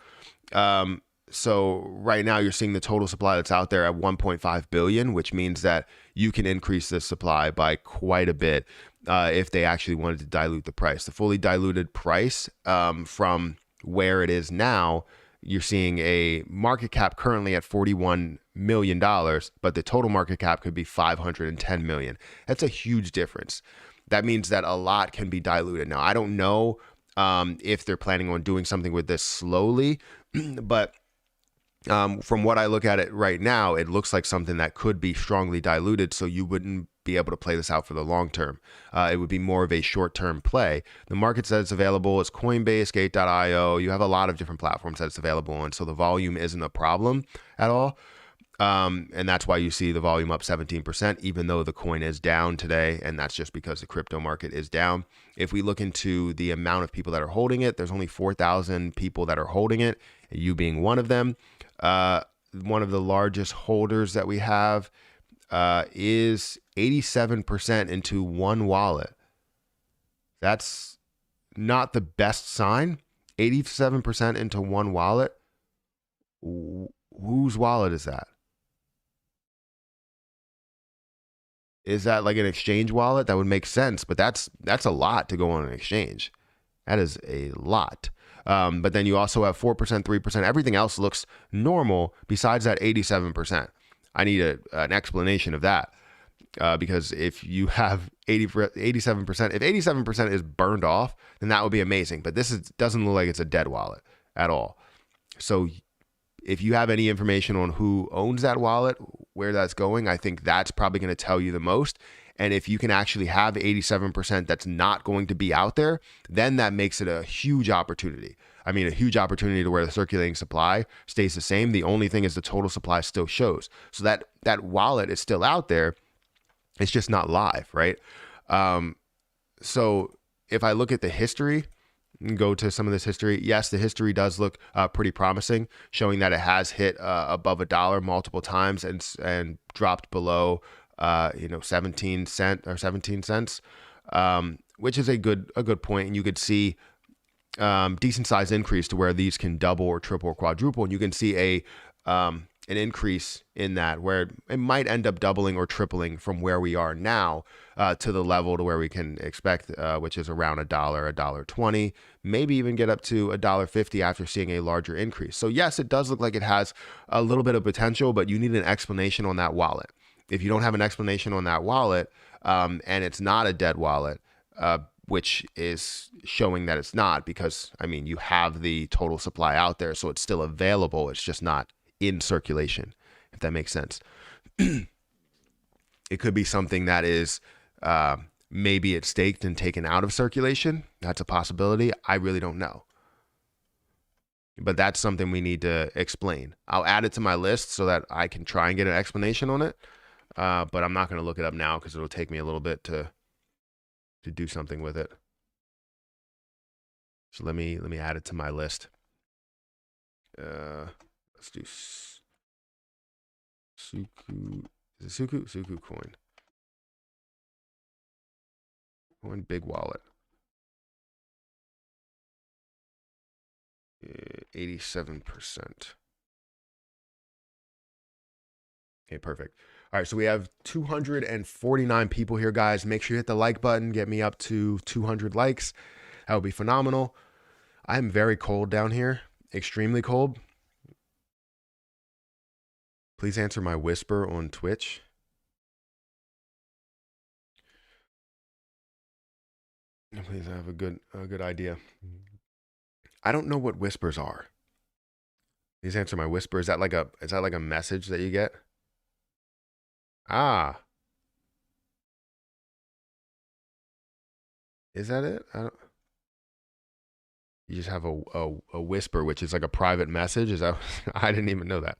So right now you're seeing the total supply that's out there at 1.5 billion, which means that you can increase this supply by quite a bit if they actually wanted to dilute the price. The fully diluted price from where it is now, you're seeing a market cap currently at $41 million, but the total market cap could be 510 million. That's a huge difference. That means that a lot can be diluted. Now, I don't know if they're planning on doing something with this slowly, but from what I look at it right now, it looks like something that could be strongly diluted, so you wouldn't be able to play this out for the long term. It would be more of a short-term play. The market that it's available is Coinbase, Gate.io. You have a lot of different platforms that it's available on, so the volume isn't a problem at all. And that's why you see the volume up 17%, even though the coin is down today, and that's just because the crypto market is down. If we look into the amount of people that are holding it, there's only 4,000 people that are holding it, you being one of them. One of the largest holders that we have is 87% into one wallet. That's not the best sign. 87% into one wallet. Whose wallet is that? Is that like an exchange wallet? That would make sense, but that's a lot to go on an exchange. That is a lot. But then you also have 4%, 3%. Everything else looks normal besides that 87%. I need an explanation of that because if you have 87%, if 87% is burned off, then that would be amazing. But this doesn't look like it's a dead wallet at all. So if you have any information on who owns that wallet, where that's going, I think that's probably going to tell you the most. And if you can actually have 87% that's not going to be out there, then that makes it a huge opportunity. I mean, a huge opportunity to where the circulating supply stays the same. The only thing is the total supply still shows. So that wallet is still out there. It's just not live, right? So if I look at the history and go to some of this history, yes, the history does look pretty promising, showing that it has hit above $1 multiple times and dropped below 17 cents, which is a good point. And you could see decent size increase to where these can double or triple or quadruple. And you can see a an increase in that, where it might end up doubling or tripling from where we are now to the level to where we can expect, which is around $1.20, maybe even get up to $1.50 after seeing a larger increase. So yes, it does look like it has a little bit of potential, but you need an explanation on that wallet. If you don't have an explanation on that wallet, and it's not a dead wallet, which is showing that it's not, because I mean, you have the total supply out there, so it's still available. It's just not in circulation, if that makes sense. It could be something that is maybe it's staked and taken out of circulation. That's a possibility. I really don't know. But that's something we need to explain. I'll add it to my list so that I can try and get an explanation on it. But I'm not going to look it up now because it'll take me a little bit to do something with it. So let me add it to my list. Let's do Suku. Is it Suku? Suku coin. Coin big wallet. 87%. Okay, perfect. All right, so we have 249 people here, guys. Make sure you hit the like button. Get me up to 200 likes. That would be phenomenal. I'm very cold down here, extremely cold. Please answer my whisper on Twitch. Please have a good idea. I don't know what whispers are. Please answer my whisper. Is that like a message that you get? Ah. Is that it? You just have a whisper, which is like a private message. Is that? I didn't even know that.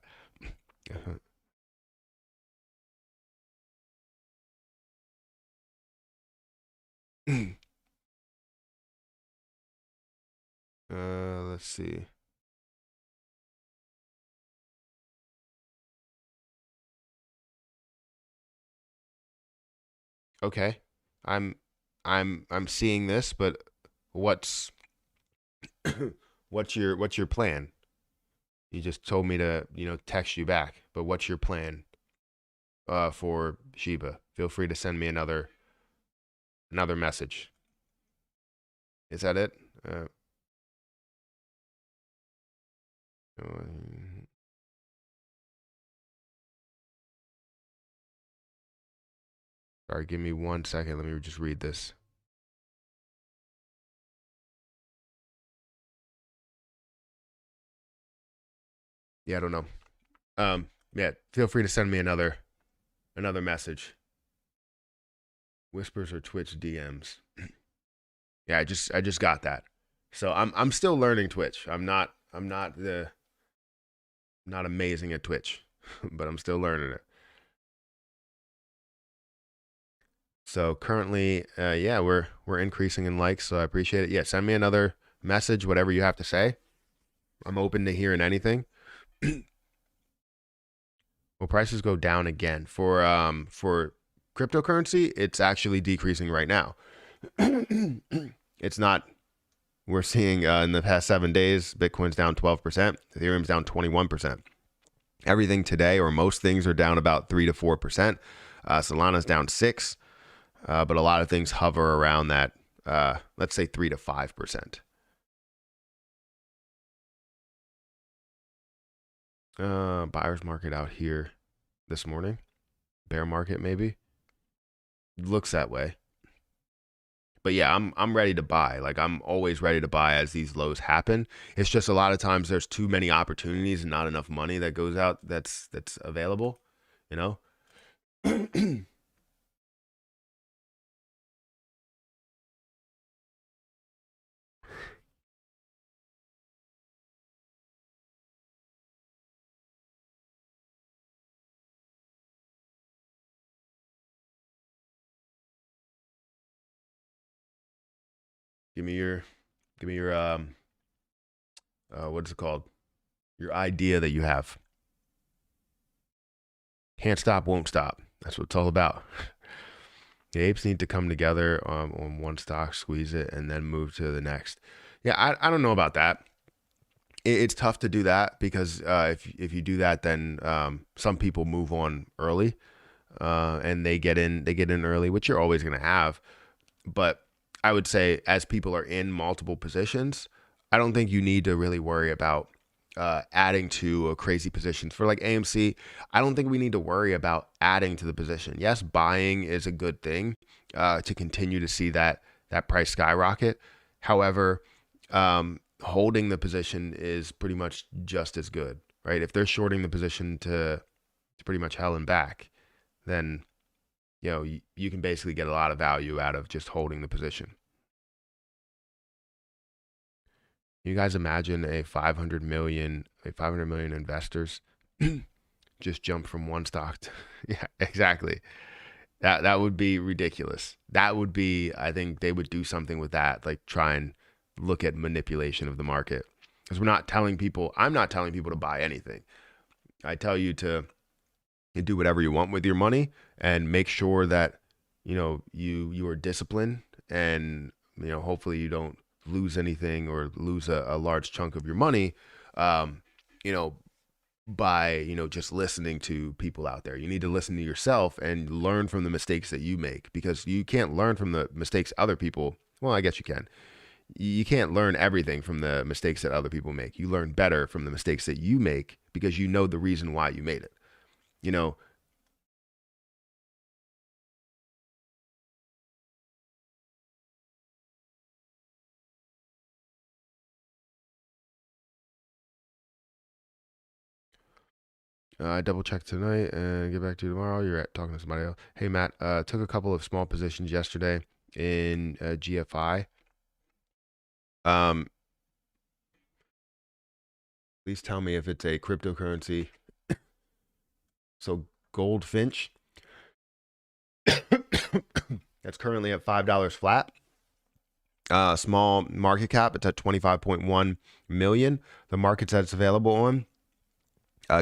Let's see. Okay. I'm seeing this, but what's what's your plan? You just told me to, text you back, but what's your plan for Shiba? Feel free to send me another message. Is that it? Sorry, give me 1 second. Let me just read this. Yeah, I don't know. Yeah, feel free to send me another message. Whispers or Twitch DMs. Yeah, I just got that. So I'm still learning Twitch. I'm not amazing at Twitch, but I'm still learning it. So currently, yeah, we're increasing in likes, so I appreciate it. Yeah, send me another message, whatever you have to say. I'm open to hearing anything. Will prices go down again for cryptocurrency? It's actually decreasing right now. It's not. We're seeing in the past 7 days, Bitcoin's down 12%, Ethereum's down 21%. Everything today, or most things, are down about 3 to 4%. Solana's down 6%, but a lot of things hover around that. Let's say 3 to 5%. Buyer's market out here this morning. Bear market maybe. Looks that way. But yeah, I'm ready to buy. Like, I'm always ready to buy as these lows happen. It's just a lot of times there's too many opportunities and not enough money that goes out that's available, Give me your what's it called? Your idea that you have. Can't stop, won't stop. That's what it's all about. The apes need to come together on one stock, squeeze it, and then move to the next. Yeah, I don't know about that. it's tough to do that because if you do that, then some people move on early, and they get in early, which you're always going to have. But I would say as people are in multiple positions, I don't think you need to really worry about adding to a crazy positions for like AMC. I don't think we need to worry about adding to the position. Yes, buying is a good thing to continue to see that price skyrocket. However, holding the position is pretty much just as good, right? If they're shorting the position to pretty much hell and back, then you can basically get a lot of value out of just holding the position. You guys imagine a 500 million investors just jump from one stock to, yeah, exactly. That would be ridiculous. That would be, I think they would do something with that, like try and look at manipulation of the market. Because I'm not telling people to buy anything. I tell you to do whatever you want with your money and make sure that you are disciplined, and hopefully you don't lose anything or lose a large chunk of your money, you know by just listening to people out there. You need to listen to yourself and learn from the mistakes that you make, because you can't learn from the mistakes other people. Well, I guess you can. You can't learn everything from the mistakes that other people make. You learn better from the mistakes that you make because you know the reason why you made it. You know, I double check tonight and get back to you tomorrow. You're at talking to somebody else. Hey Matt, took a couple of small positions yesterday in GFI. Um, please tell me if it's a cryptocurrency. So Goldfinch, that's currently at $5 flat. Small market cap, it's at 25.1 million. The markets that it's available on,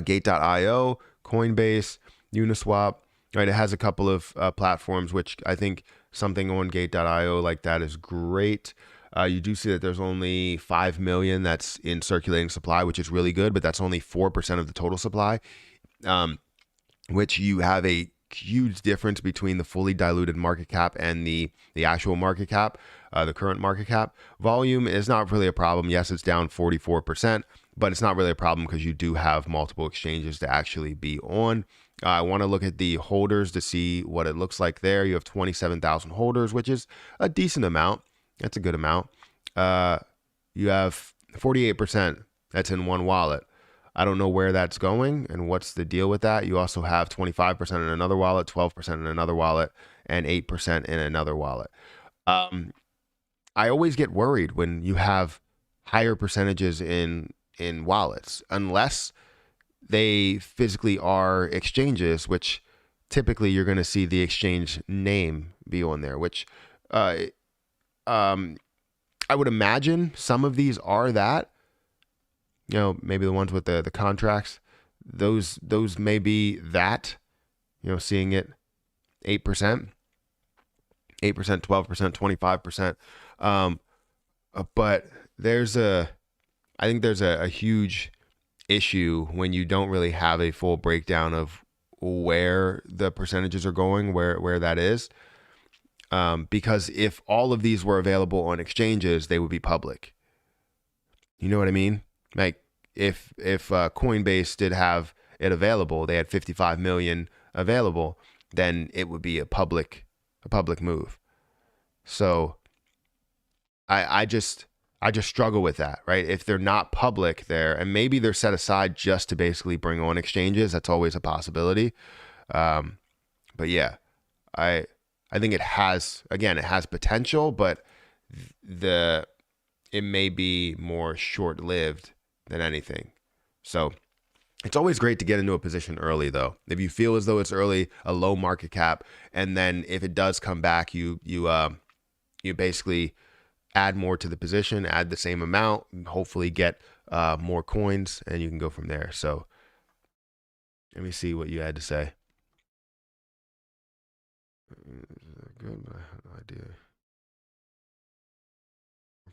Gate.io, Coinbase, Uniswap. Right, it has a couple of platforms, which I think something on Gate.io like that is great. You do see that there's only 5 million that's in circulating supply, which is really good, but that's only 4% of the total supply, which you have a huge difference between the fully diluted market cap and the actual market cap. The current market cap volume is not really a problem. Yes, it's down 44%, but it's not really a problem because you do have multiple exchanges to actually be on. I want to look at the holders to see what it looks like there. You have 27,000 holders, which is a decent amount. That's a good amount. You have 48% that's in one wallet. I don't know where that's going and what's the deal with that. You also have 25% in another wallet, 12% in another wallet, and 8% in another wallet. I always get worried when you have higher percentages in wallets, unless they physically are exchanges, which typically you're going to see the exchange name be on there, which um, I would imagine some of these are that. Maybe the ones with the contracts, those may be that. Seeing it 8%, 8%, 12%, 25%. But I think there's a huge issue when you don't really have a full breakdown of where the percentages are going, where that is. Because if all of these were available on exchanges, they would be public. You know what I mean? Like if Coinbase did have it available, they had 55 million available, then it would be a public move. So I just struggle with that, right? If they're not public there, and maybe they're set aside just to basically bring on exchanges, that's always a possibility. But yeah, I think it has potential, but the it may be more short-lived than anything. So it's always great to get into a position early, though. If you feel as though it's early, a low market cap, and then if it does come back, you basically add more to the position, add the same amount, and hopefully get more coins, and you can go from there. So let me see what you had to say. Good, but I have no idea.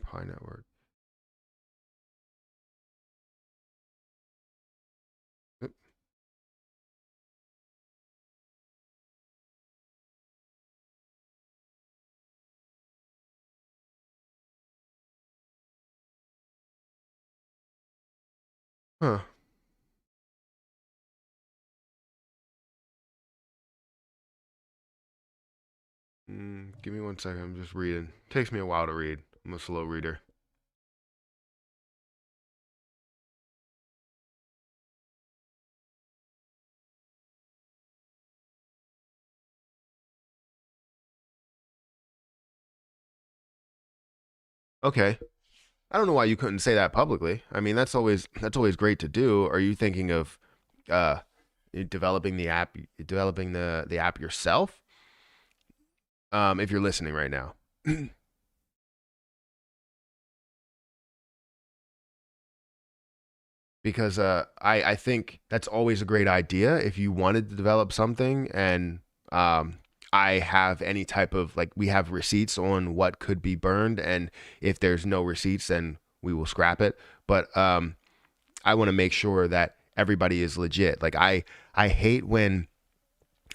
Pi network. Huh. Give me 1 second. I'm just reading. Takes me a while to read. I'm a slow reader. Okay. I don't know why you couldn't say that publicly. I mean, that's always great to do. Are you thinking of uh developing the app, developing the app yourself? If you're listening right now. Because I think that's always a great idea if you wanted to develop something and I have any type of, like, we have receipts on what could be burned, and if there's no receipts then we will scrap it. But I want to make sure that everybody is legit. Like, I hate when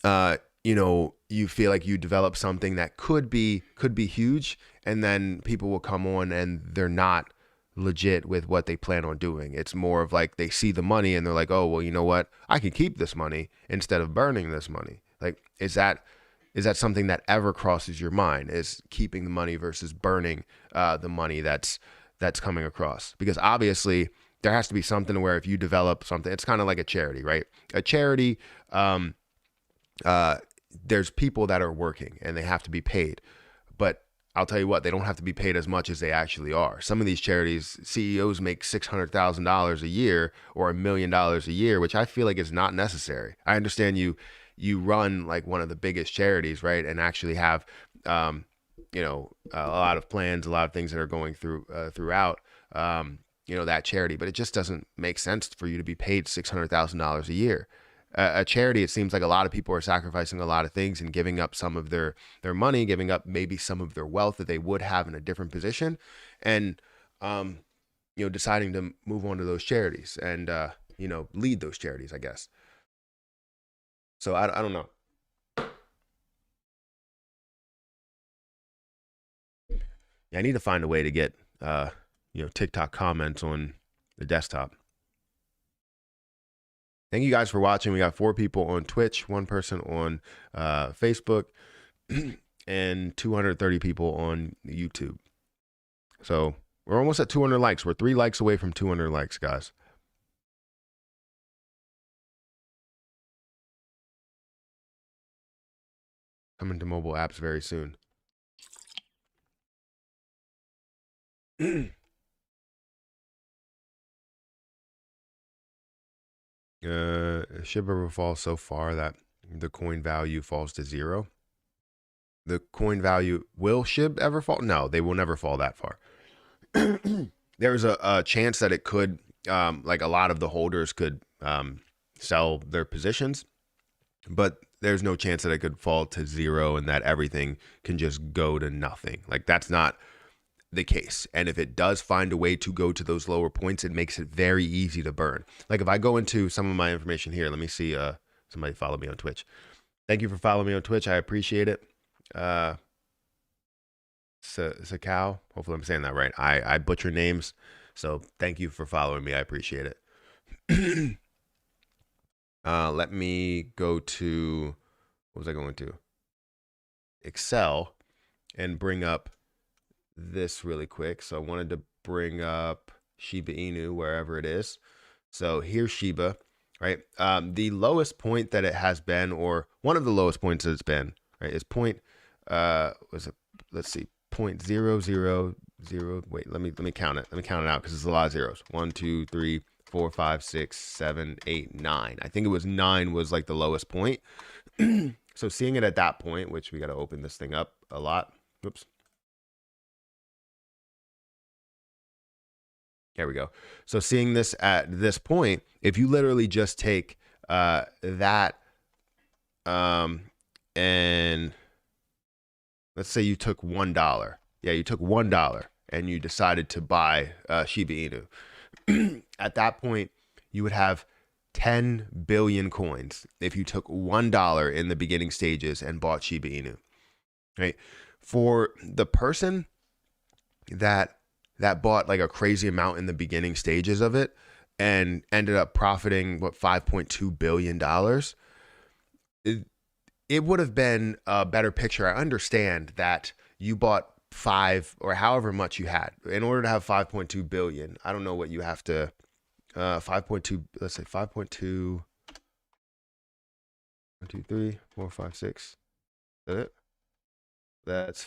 you feel like you develop something that could be huge, and then people will come on and they're not legit with what they plan on doing. It's more of like they see the money and they're like, oh, well, you know what? I can keep this money instead of burning this money. Like, is that something that ever crosses your mind? Is keeping the money versus burning the money that's coming across? Because obviously there has to be something where if you develop something, it's kind of like a charity, right? A charity, uh, there's people that are working and they have to be paid. But I'll tell you what, they don't have to be paid as much as they actually are. Some of these charities, CEOs make $600,000 a year or $1 million a year, which I feel like is not necessary. I understand you run like one of the biggest charities, right, and actually have a lot of plans, a lot of things that are going throughout that charity, but it just doesn't make sense for you to be paid $600,000 a year. A charity, it seems like a lot of people are sacrificing a lot of things and giving up some of their money, giving up maybe some of their wealth that they would have in a different position, and deciding to move on to those charities and lead those charities, I guess. So I don't know. Yeah, I need to find a way to get TikTok comments on the desktop. Thank you guys for watching. We got 4 people on Twitch, 1 person on Facebook, and 230 people on YouTube. So we're almost at 200 likes. We're 3 likes away from 200 likes, guys. Coming to mobile apps very soon. SHIB ever falls so far that the coin value falls to 0? The coin value, will SHIB ever fall? No, they will never fall that far. There's a chance that it could, like a lot of the holders could sell their positions, but there's no chance that it could fall to 0 and that everything can just go to nothing. Like, that's not the case. And if it does find a way to go to those lower points, it makes it very easy to burn. Like, if I go into some of my information here, let me see, somebody follow me on Twitch. Thank you for following me on Twitch. I appreciate it. Sakao, hopefully I'm saying that right. I butcher names, so thank you for following me. I appreciate it. Let me go to, what was I going to? Excel and bring up this really quick. So I wanted to bring up Shiba Inu, wherever it is. So here's Shiba, right? The lowest point that it has been, or one of the lowest points that it's been, right, is let's see, 0.000. Wait, let me count it. Let me count it out because it's a lot of zeros. 1, 2, 3, 4, 5, 6, 7, 8, 9. I think it was 9 was like the lowest point. So seeing it at that point, which we got to open this thing up a lot. Oops. There we go. So seeing this at this point, if you literally just take that and let's say you took $1. Yeah, you took $1 and you decided to buy Shiba Inu. At that point, you would have 10 billion coins if you took $1 in the beginning stages and bought Shiba Inu. Right? For the person that bought like a crazy amount in the beginning stages of it, and ended up profiting what, $5.2 billion. It would have been a better picture. I understand that you bought 5 or however much you had in order to have 5.2 billion. I don't know what you have to 5.2, let's say 5.2, 1, 2, 3, 4, 5, 6. Is that it? That's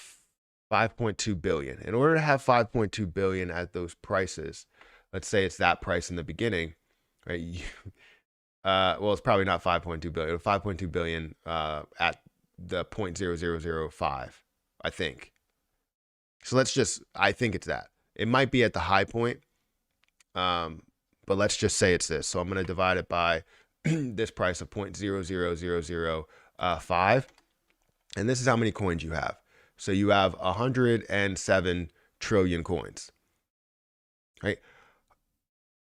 5.2 billion. In order to have 5.2 billion at those prices, let's say it's that price in the beginning, right? Well, it's probably not 5.2 billion, 5.2 billion at the 0.0005, I think. So I think it's that. It might be at the high point, but let's just say it's this. So I'm going to divide it by this price of 0.00005. And this is how many coins you have. So you have 107 trillion coins, right?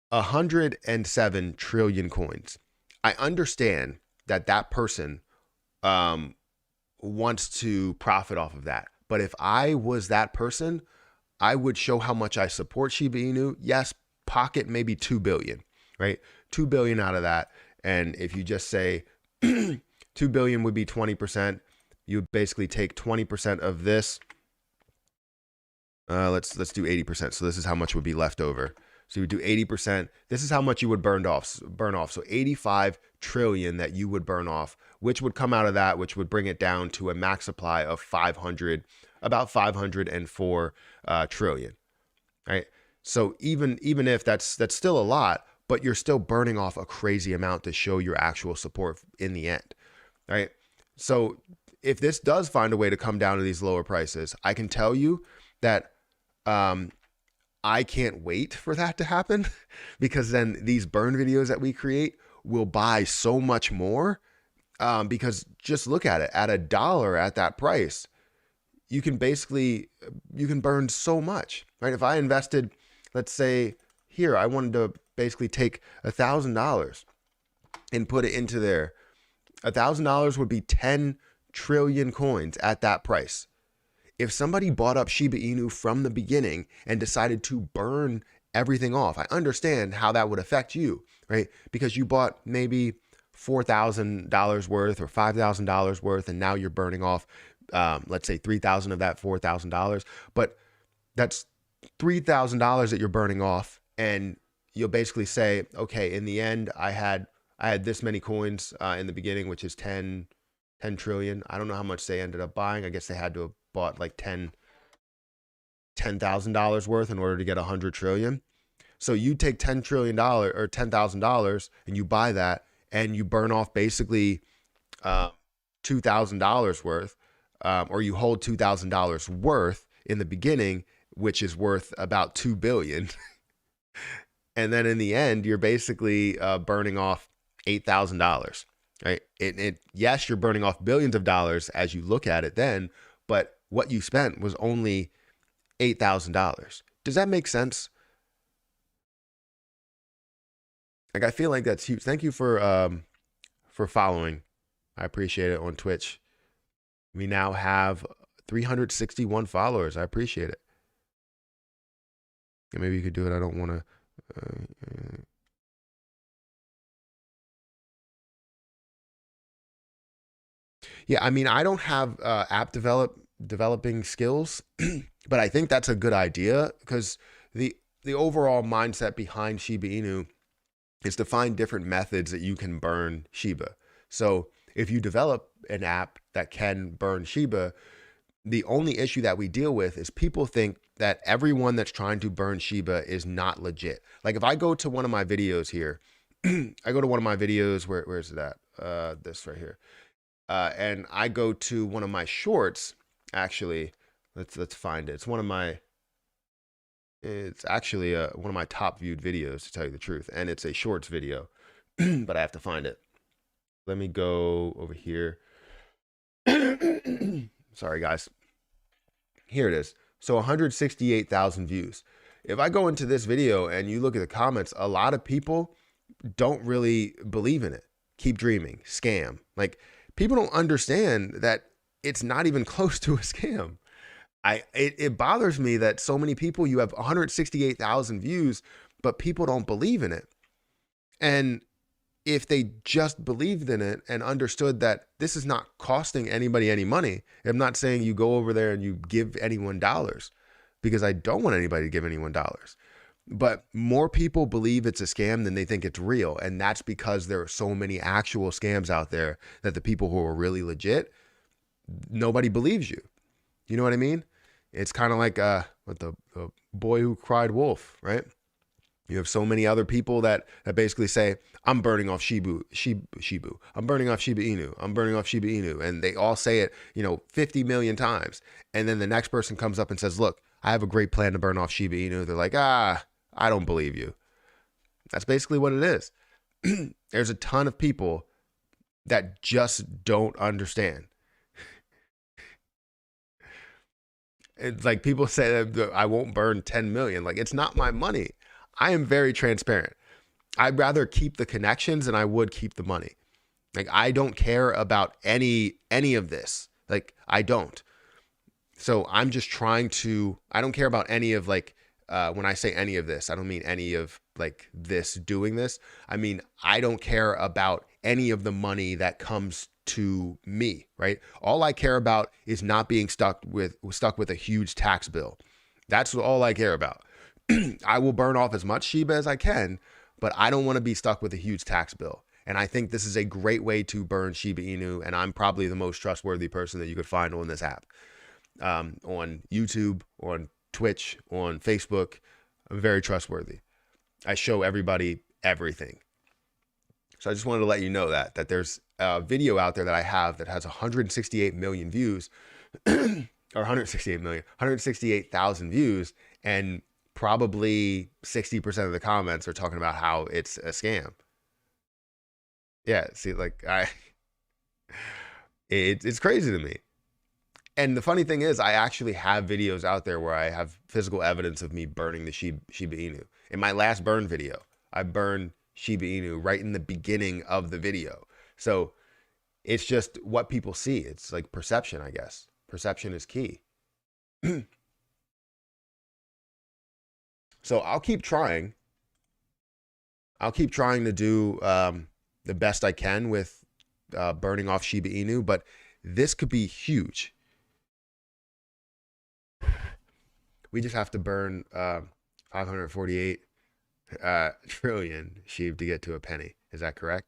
107 trillion coins. I understand that that person wants to profit off of that. But if I was that person, I would show how much I support Shiba Inu. Yes, pocket maybe 2 billion, right? 2 billion out of that. And if you just say 2 billion would be 20%, you would basically take 20% of this. Let's do 80%. So this is how much would be left over. So you would do 80%. This is how much you would burn off. So 85 trillion that you would burn off, which would come out of that, which would bring it down to a max supply of about 504 trillion, right? So even if that's still a lot, but you're still burning off a crazy amount to show your actual support in the end, right? So if this does find a way to come down to these lower prices, I can tell you that I can't wait for that to happen, because then these burn videos that we create will buy so much more, because just look at it, at $1 at that price, you can burn so much, right? If I invested, let's say here, I wanted to basically take $1,000 and put it into there. $1,000 would be 10 trillion coins at that price. If somebody bought up Shiba Inu from the beginning and decided to burn everything off, I understand how that would affect you, right? Because you bought maybe $4,000 worth or $5,000 worth, and now you're burning off, let's say 3,000 of that $4,000, but that's $3,000 that you're burning off. And you'll basically say, okay, in the end, I had this many coins in the beginning, which is 10 trillion. I don't know how much they ended up buying. I guess they had to have bought like $10,000 worth in order to get 100 trillion. So you take $10 trillion or $10,000 and you buy that, and you burn off basically $2,000 worth, or you hold $2,000 worth in the beginning, which is worth about 2 billion. And then in the end, you're basically burning off $8,000, right? Yes, you're burning off billions of dollars as you look at it then, but what you spent was only $8,000. Does that make sense? Like, I feel like that's huge. Thank you for following. I appreciate it on Twitch. We now have 361 followers. I appreciate it. And maybe you could do it. I don't want to. Yeah, I mean, I don't have app developing skills, but I think that's a good idea, because the overall mindset behind Shiba Inu is to find different methods that you can burn Shiba. So if you develop an app that can burn Shiba, the only issue that we deal with is people think that everyone that's trying to burn Shiba is not legit. Like if I go to one of my videos here, I go to one of my videos, where's it at? This right here. And I go to one of my shorts, actually, let's find it. It's actually one of my top viewed videos, to tell you the truth. And it's a shorts video, but I have to find it. Let me go over here. Sorry, guys. Here it is. So 168,000 views. If I go into this video and you look at the comments, a lot of people don't really believe in it. Keep dreaming, scam. Like, people don't understand that it's not even close to a scam. It bothers me that so many people, you have 168,000 views, but people don't believe in it. And if they just believed in it and understood that this is not costing anybody any money, I'm not saying you go over there and you give anyone dollars, because I don't want anybody to give anyone dollars. But more people believe it's a scam than they think it's real. And that's because there are so many actual scams out there that the people who are really legit, nobody believes you. You know what I mean? It's kind of like what the boy who cried wolf, right? You have so many other people that basically say, I'm burning off Shibu. I'm burning off Shiba Inu. I'm burning off Shiba Inu. And they all say it, 50 million times. And then the next person comes up and says, look, I have a great plan to burn off Shiba Inu. They're like, I don't believe you. That's basically what it is. There's a ton of people that just don't understand. It's like people say that I won't burn 10 million. Like, it's not my money. I am very transparent. I'd rather keep the connections than I would keep the money. Like, I don't care about any of this. Like, I don't. So I'm just trying to, I don't care about any of when I say any of this, I don't mean any of this doing this. I mean, I don't care about any of the money that comes to me, right? All I care about is not being stuck with a huge tax bill. That's all I care about. I will burn off as much Shiba as I can, but I don't want to be stuck with a huge tax bill. And I think this is a great way to burn Shiba Inu. And I'm probably the most trustworthy person that you could find on this app. On YouTube, on Twitch, on Facebook, I'm very trustworthy. I show everybody everything. So I just wanted to let you know that there's a video out there that I have that has 168 million views, or 168,000 views, and probably 60% of the comments are talking about how it's a scam. Yeah, see, it's crazy to me. And the funny thing is, I actually have videos out there where I have physical evidence of me burning the Shiba Inu. In my last burn video, I burned Shiba Inu right in the beginning of the video. So it's just what people see. It's like perception, I guess. Perception is key. So I'll keep trying. I'll keep trying to do the best I can with burning off Shiba Inu, but this could be huge. We just have to burn 548 trillion SHIB to get to a penny. Is that correct?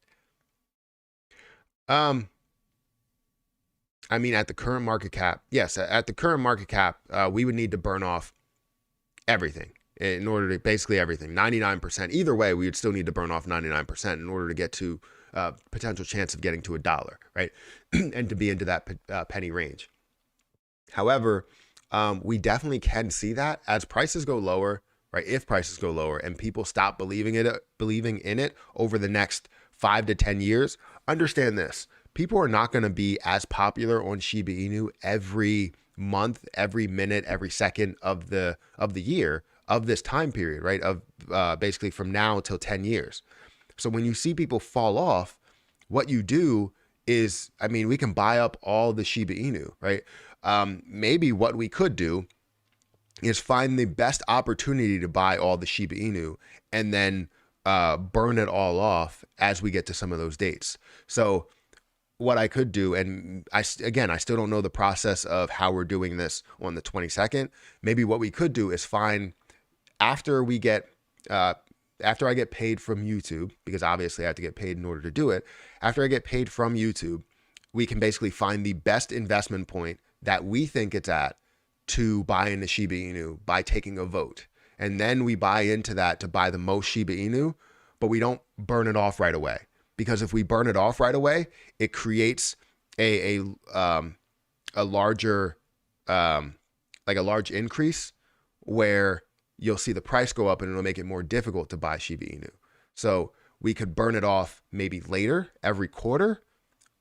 I mean, at the current market cap, yes, at the current market cap, we would need to burn off everything in order to, basically everything, 99%. Either way, we would still need to burn off 99% in order to get to potential chance of getting to $1, right? And to be into that penny range. However, we definitely can see that as prices go lower, right? If prices go lower and people stop believing in it over the next 5 to 10 years, understand this: people are not going to be as popular on Shiba Inu every month, every minute, every second of the year of this time period, right? Of basically from now till 10 years. So when you see people fall off, what you do is, I mean, we can buy up all the Shiba Inu, right? Maybe what we could do is find the best opportunity to buy all the Shiba Inu and then burn it all off as we get to some of those dates. So what I could do, and I still don't know the process of how we're doing this on the 22nd. Maybe what we could do is find after I get paid from YouTube, because obviously I have to get paid in order to do it. After I get paid from YouTube, we can basically find the best investment point that we think it's at to buy into Shiba Inu by taking a vote. And then we buy into that to buy the most Shiba Inu, but we don't burn it off right away. Because if we burn it off right away, it creates a larger, like a large increase where you'll see the price go up and it'll make it more difficult to buy Shiba Inu. So we could burn it off maybe later every quarter,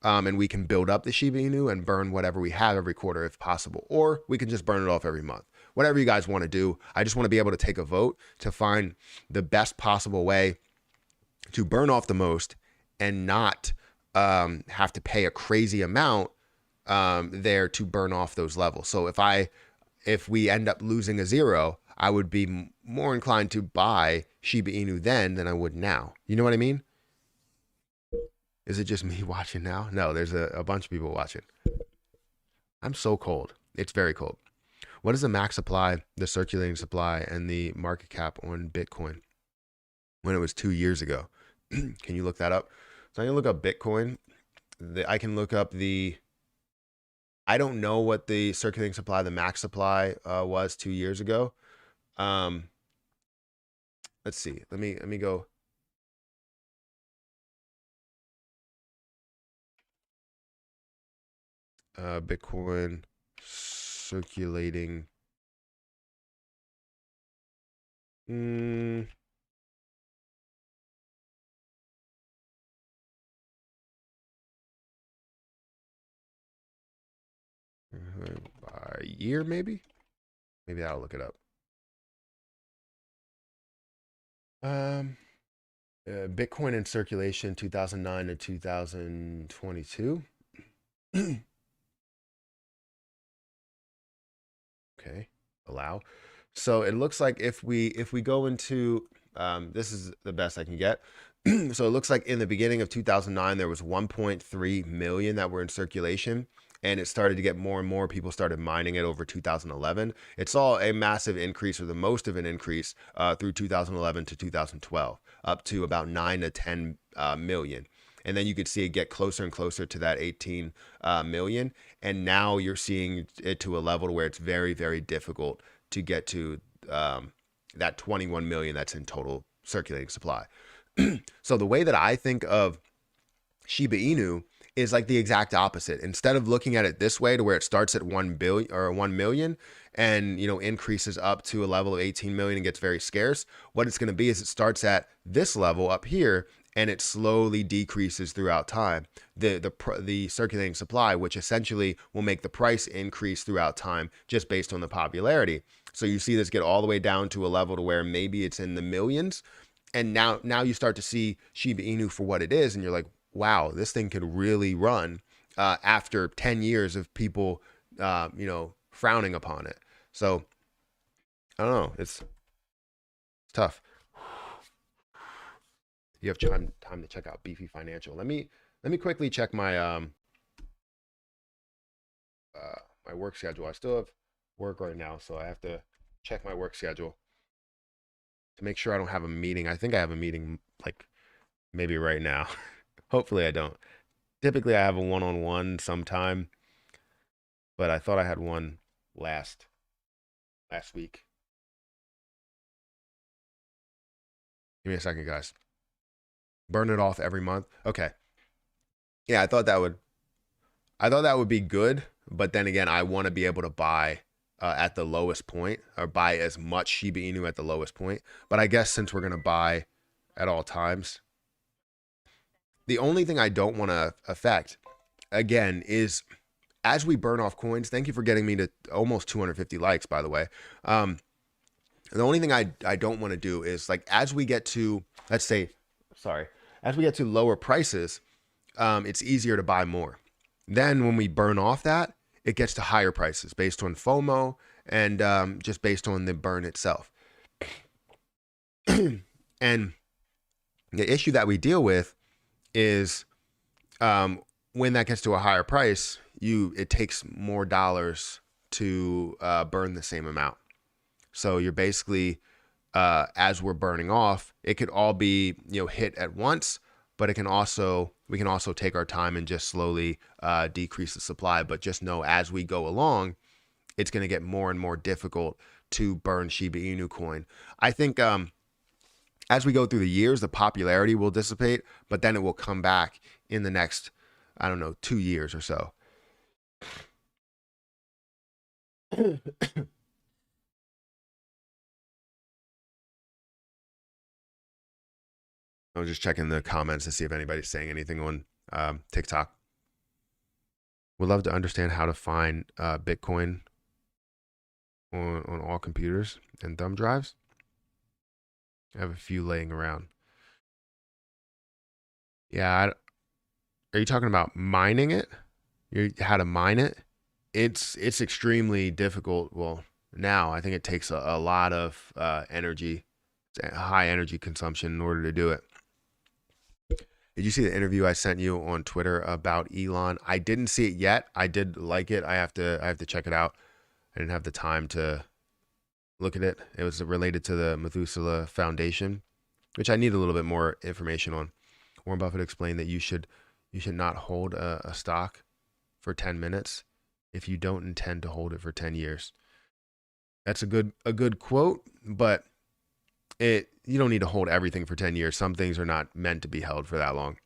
and we can build up the Shiba Inu and burn whatever we have every quarter if possible. Or we can just burn it off every month. Whatever you guys want to do. I just want to be able to take a vote to find the best possible way to burn off the most and not have to pay a crazy amount there to burn off those levels. So if we end up losing a zero, I would be more inclined to buy Shiba Inu then than I would now. You know what I mean? Is it just me watching now? No, there's a bunch of people watching. I'm so cold. It's very cold. What is the max supply, the circulating supply, and the market cap on Bitcoin when it was 2 years ago? Can you look that up? So I can look up Bitcoin. I can look up the. I don't know what the circulating supply, the max supply was 2 years ago. Let's see. Let me go. Bitcoin circulating. By year, maybe that'll look it up. Bitcoin in circulation 2009 to 2022. Okay, allow. So it looks like if we go into this is the best I can get. So it looks like in the beginning of 2009 there was 1.3 million that were in circulation, and it started to get more and more people started mining it over 2011. It saw a massive increase, or the most of an increase, through 2011 to 2012, up to about 9 to 10 million. And then you could see it get closer and closer to that 18 million. And now you're seeing it to a level where it's very, very difficult to get to that 21 million that's in total circulating supply. So the way that I think of Shiba Inu is like the exact opposite. Instead of looking at it this way, to where it starts at 1 billion or 1 million and, you know, increases up to a level of 18 million and gets very scarce, what it's going to be is it starts at this level up here and it slowly decreases throughout time. The circulating supply, which essentially will make the price increase throughout time just based on the popularity. So you see this get all the way down to a level to where maybe it's in the millions. And now you start to see Shiba Inu for what it is, and you're like, wow, this thing could really run after 10 years of people, you know, frowning upon it. So I don't know. It's tough. You have time to check out Beefy Financial. Let me quickly check my my work schedule. I still have work right now, so I have to check my work schedule to make sure I don't have a meeting. I think I have a meeting like maybe right now. Hopefully I don't. Typically I have a one-on-one sometime, but I thought I had one last week. Give me a second, guys. Burn it off every month. Okay. Yeah, I thought that would be good, but then again, I want to be able to buy at the lowest point, or buy as much Shiba Inu at the lowest point. But I guess since we're going to buy at all times, the only thing I don't want to affect, again, is as we burn off coins. Thank you for getting me to almost 250 likes, by the way. The only thing I don't want to do is, like, as we get to, let's say, as we get to lower prices, it's easier to buy more. Then when we burn off that, it gets to higher prices based on FOMO and just based on the burn itself. And the issue that we deal with is when that gets to a higher price, it takes more dollars to burn the same amount. So you're basically, as we're burning off, it could all be, you know, hit at once, but we can also take our time and just slowly decrease the supply. But just know, as we go along, it's going to get more and more difficult to burn Shiba Inu coin. I think as we go through the years, the popularity will dissipate, but then it will come back in the next, I don't know, 2 years or so. I was just checking the comments to see if anybody's saying anything on TikTok. Would love to understand how to find Bitcoin on all computers and thumb drives. I have a few laying around. Yeah, are you talking about mining it? How to mine it? It's extremely difficult. Well, now. I think it takes a lot of energy, high energy consumption in order to do it. Did you see the interview I sent you on Twitter about Elon? I didn't see it yet. I did like it. I have to check it out. I didn't have the time to look at it. It was related to the Methuselah Foundation, which I need a little bit more information on. Warren Buffett explained that you should not hold a stock for 10 minutes if you don't intend to hold it for 10 years. That's a good quote, but you don't need to hold everything for 10 years. Some things are not meant to be held for that long.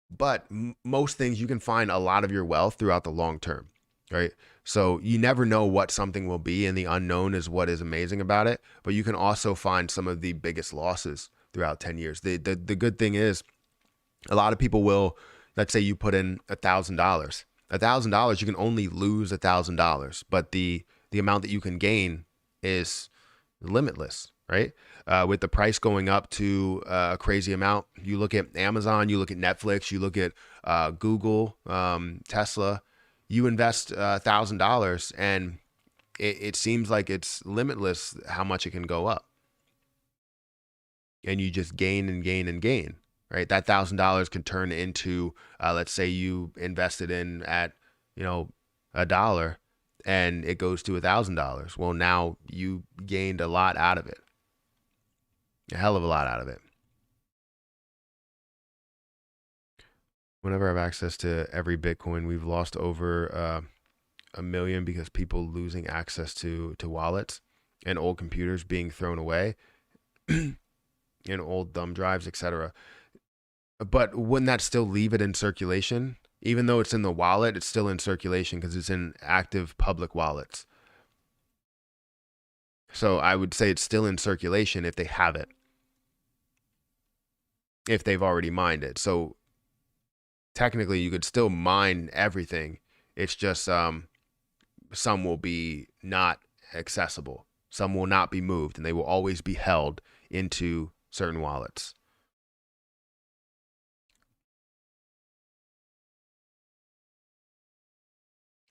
But most things, you can find a lot of your wealth throughout the long term, right? So you never know what something will be, and the unknown is what is amazing about it. But you can also find some of the biggest losses throughout 10 years. The good thing is, a lot of people will, let's say you put in $1,000. $1,000, you can only lose $1,000, but the amount that you can gain is limitless, right? With the price going up to a crazy amount, you look at Amazon, you look at Netflix, you look at Google, Tesla, you invest $1,000 and it seems like it's limitless how much it can go up. And you just gain and gain and gain, right? That $1,000 can turn into, let's say you invested in at, $1 and it goes to $1,000. Well, now you gained a lot out of it, a hell of a lot out of it. Whenever I have access to every Bitcoin, we've lost over 1 million because people losing access to wallets and old computers being thrown away and old thumb drives, etc. But wouldn't that still leave it in circulation? Even though it's in the wallet, it's still in circulation because it's in active public wallets. So I would say it's still in circulation if they have it, if they've already mined it. So technically you could still mine everything. It's just some will be not accessible. Some will not be moved, and they will always be held into certain wallets.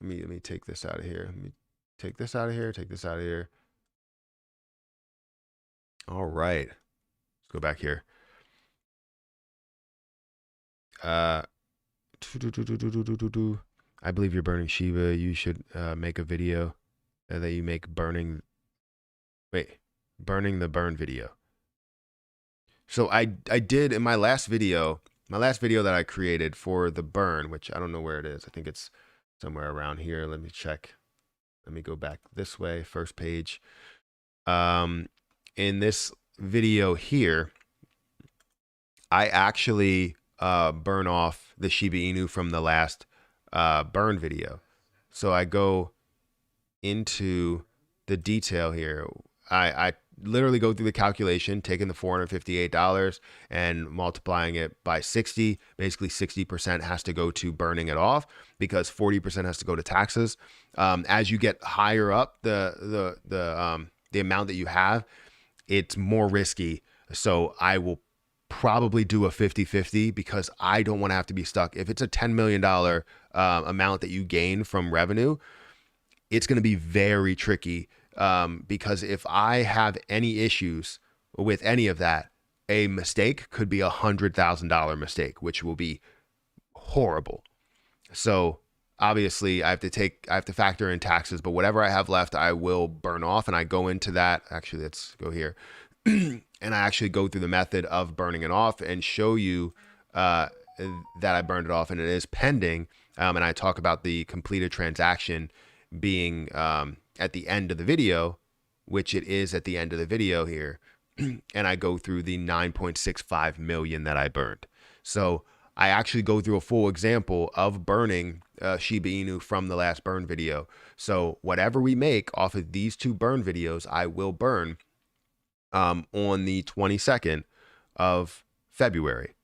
Let me take this out of here. Let me take this out of here. Take this out of here. All right. Let's go back here. I believe you're burning Shiba. You should make a video that you make burning the burn video. So I did in my last video that I created for the burn, which I don't know where it is. I think it's somewhere around here. Let me check. Let me go back this way. First page. In this video here, I actually burn off the Shiba Inu from the last burn video. So I go into the detail here. I literally go through the calculation, taking the $458 and multiplying it by 60. Basically 60% has to go to burning it off because 40% has to go to taxes. As you get higher up the amount that you have, it's more risky. So I will probably do a 50-50 because I don't want to have to be stuck. If it's a $10 million amount that you gain from revenue, it's going to be very tricky because if I have any issues with any of that, a mistake could be $100,000 mistake, which will be horrible. So obviously I have to factor in taxes, but whatever I have left, I will burn off. And I go into that. Actually, let's go here. And I actually go through the method of burning it off and show you that I burned it off and it is pending. And I talk about the completed transaction being at the end of the video, which it is at the end of the video here. And I go through the 9.65 million that I burned. So I actually go through a full example of burning Shiba Inu from the last burn video. So whatever we make off of these two burn videos, I will burn on the 22nd of February.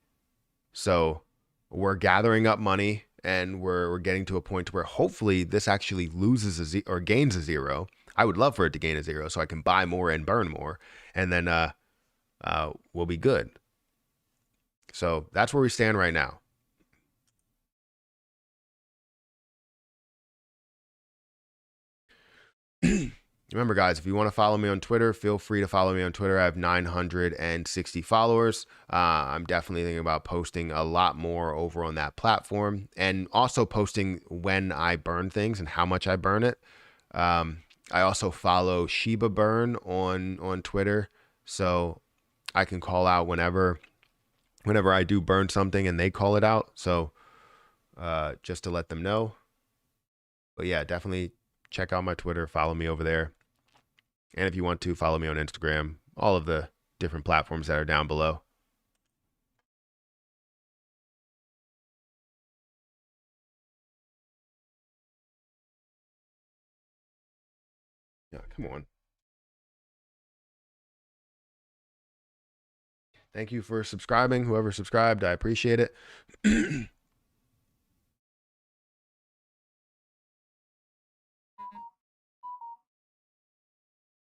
So we're gathering up money and we're getting to a point where hopefully this actually loses or gains a zero. I would love for it to gain a zero so I can buy more and burn more, and then we'll be good. So that's where we stand right now. Remember, guys, if you want to follow me on Twitter, feel free to follow me on Twitter. I have 960 followers. I'm definitely thinking about posting a lot more over on that platform, and also posting when I burn things and how much I burn it. I also follow Shiba Burn on Twitter, so I can call out whenever I do burn something and they call it out. So just to let them know. But yeah, definitely check out my Twitter, follow me over there. And if you want to, follow me on Instagram, all of the different platforms that are down below. Yeah, come on. Thank you for subscribing. Whoever subscribed, I appreciate it.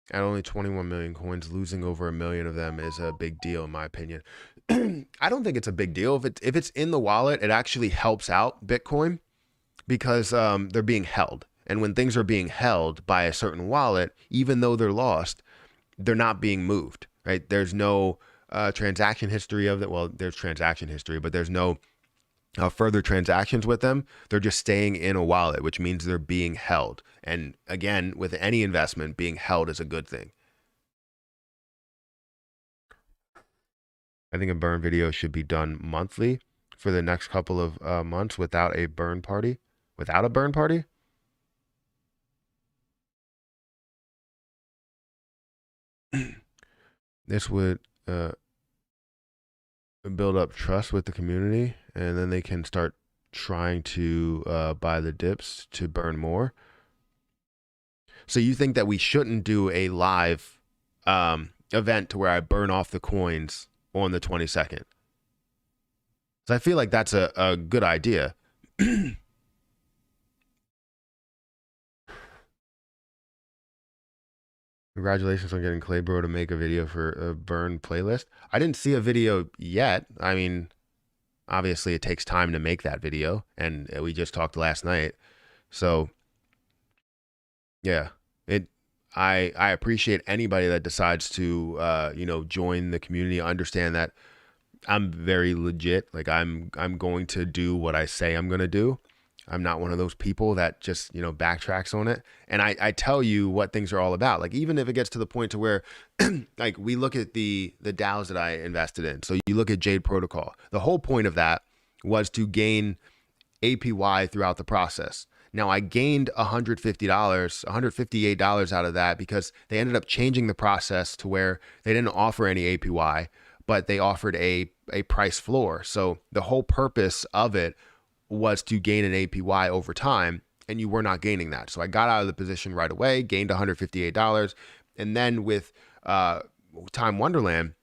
At only 21 million coins, losing over 1 million of them is a big deal, in my opinion. I don't think it's a big deal. If it's in the wallet, it actually helps out Bitcoin because they're being held. And when things are being held by a certain wallet, even though they're lost, they're not being moved, right? There's no transaction history of it. Well, there's transaction history, but there's no further transactions with them. They're just staying in a wallet, which means they're being held. And again, with any investment, being held is a good thing. I think a burn video should be done monthly for the next couple of months without a burn party. Without a burn party? This would build up trust with the community, and then they can start trying to buy the dips to burn more. So you think that we shouldn't do a live event to where I burn off the coins on the 22nd? So I feel like that's a good idea. Congratulations on getting Claybro to make a video for a burn playlist. I didn't see a video yet. I mean, obviously it takes time to make that video, and we just talked last night. So yeah, I appreciate anybody that decides to join the community, understand that I'm very legit. Like I'm going to do what I say I'm going to do. I'm not one of those people that just, backtracks on it. And I tell you what things are all about. Like, even if it gets to the point to where like we look at the DAOs that I invested in. So you look at Jade Protocol. The whole point of that was to gain APY throughout the process. Now I gained $150, $158 out of that because they ended up changing the process to where they didn't offer any APY, but they offered a price floor. So the whole purpose of it was to gain an APY over time, and you were not gaining that. So I got out of the position right away, gained $158. And then with Time Wonderland,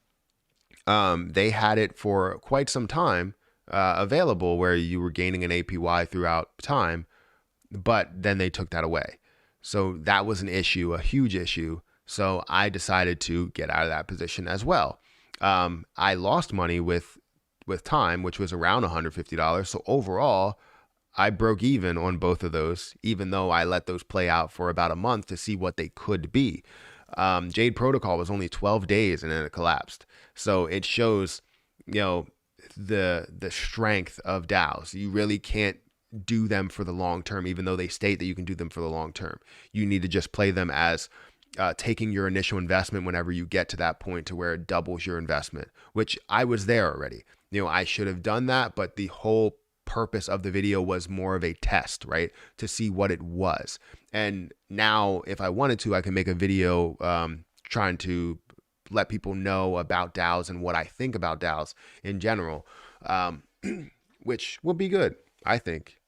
they had it for quite some time available where you were gaining an APY throughout time, but then they took that away. So that was an issue, a huge issue. So I decided to get out of that position as well. I lost money with time, which was around $150. So overall, I broke even on both of those, even though I let those play out for about a month to see what they could be. Jade Protocol was only 12 days and then it collapsed. So it shows, the strength of DAOs. You really can't do them for the long term, even though they state that you can do them for the long term. You need to just play them as taking your initial investment whenever you get to that point to where it doubles your investment, which I was there already. I should have done that, but the whole purpose of the video was more of a test, right? To see what it was. And now if I wanted to, I can make a video trying to let people know about DAOs and what I think about DAOs in general, which will be good, I think.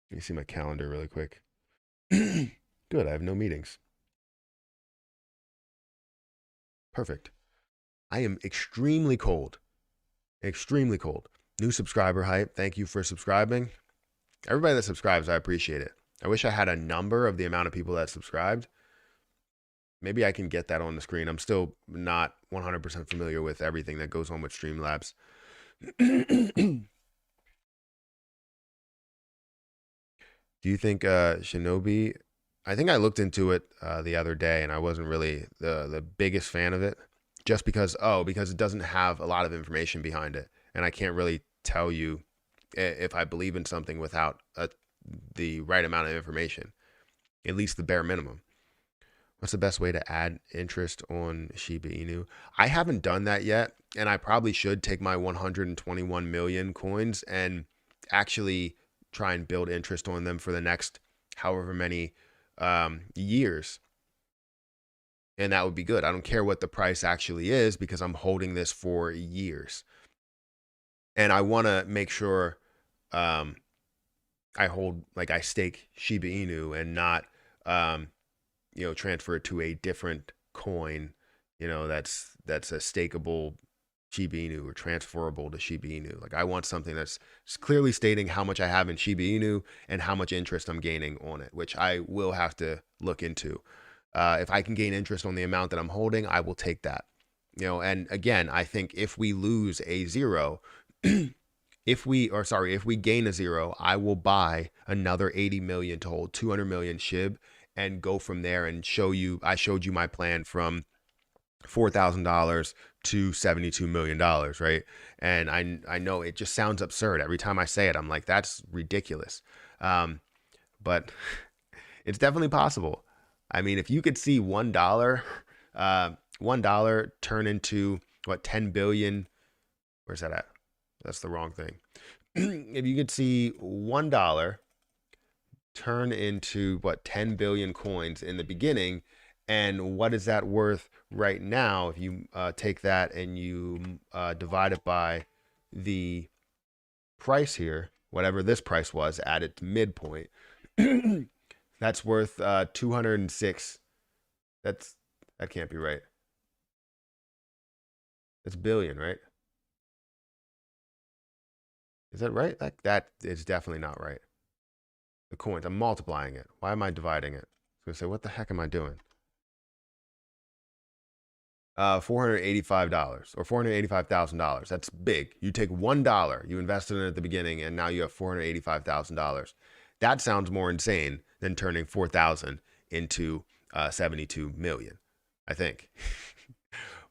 Let me see my calendar really quick. Good, I have no meetings. Perfect. I am extremely cold. Extremely cold. New subscriber hype. Thank you for subscribing. Everybody that subscribes, I appreciate it. I wish I had a number of the amount of people that subscribed. Maybe I can get that on the screen. I'm still not 100% familiar with everything that goes on with Streamlabs. Do you think Shinobi? I think I looked into it the other day, and I wasn't really the biggest fan of it, just because it doesn't have a lot of information behind it, and I can't really tell you if I believe in something without the right amount of information, at least the bare minimum. What's the best way to add interest on Shiba Inu? I haven't done that yet, and I probably should take my 121 million coins and actually try and build interest on them for the next however many years. And that would be good. I don't care what the price actually is because I'm holding this for years. And I want to make sure I hold, like, I stake Shiba Inu and not transfer it to a different coin, that's a stakeable Shiba Inu or transferable to Shiba Inu. Like, I want something that's clearly stating how much I have in Shiba Inu and how much interest I'm gaining on it, which I will have to look into. If I can gain interest on the amount that I'm holding, I will take that. And again, I think if we lose a zero, if we gain a zero, I will buy another 80 million to hold 200 million SHIB and go from there and I showed you my plan from $4,000 to $72 million, right? And I know it just sounds absurd. Every time I say it, I'm like, that's ridiculous. But it's definitely possible. I mean, if you could see $1 turn into what, 10 billion, where's that at? That's the wrong thing. If you could see $1 turn into what, 10 billion coins in the beginning, and what is that worth right now if you take that and you divide it by the price here, whatever this price was at its midpoint, that's worth 206. That can't be right. That's billion, right? Is that right? That is definitely not right. The coins, I'm multiplying it. Why am I dividing it? I was gonna say, what the heck am I doing? $485 or $485,000. That's big. You take $1, you invested in it at the beginning, and now you have $485,000. That sounds more insane than turning 4,000 into 72 million, I think.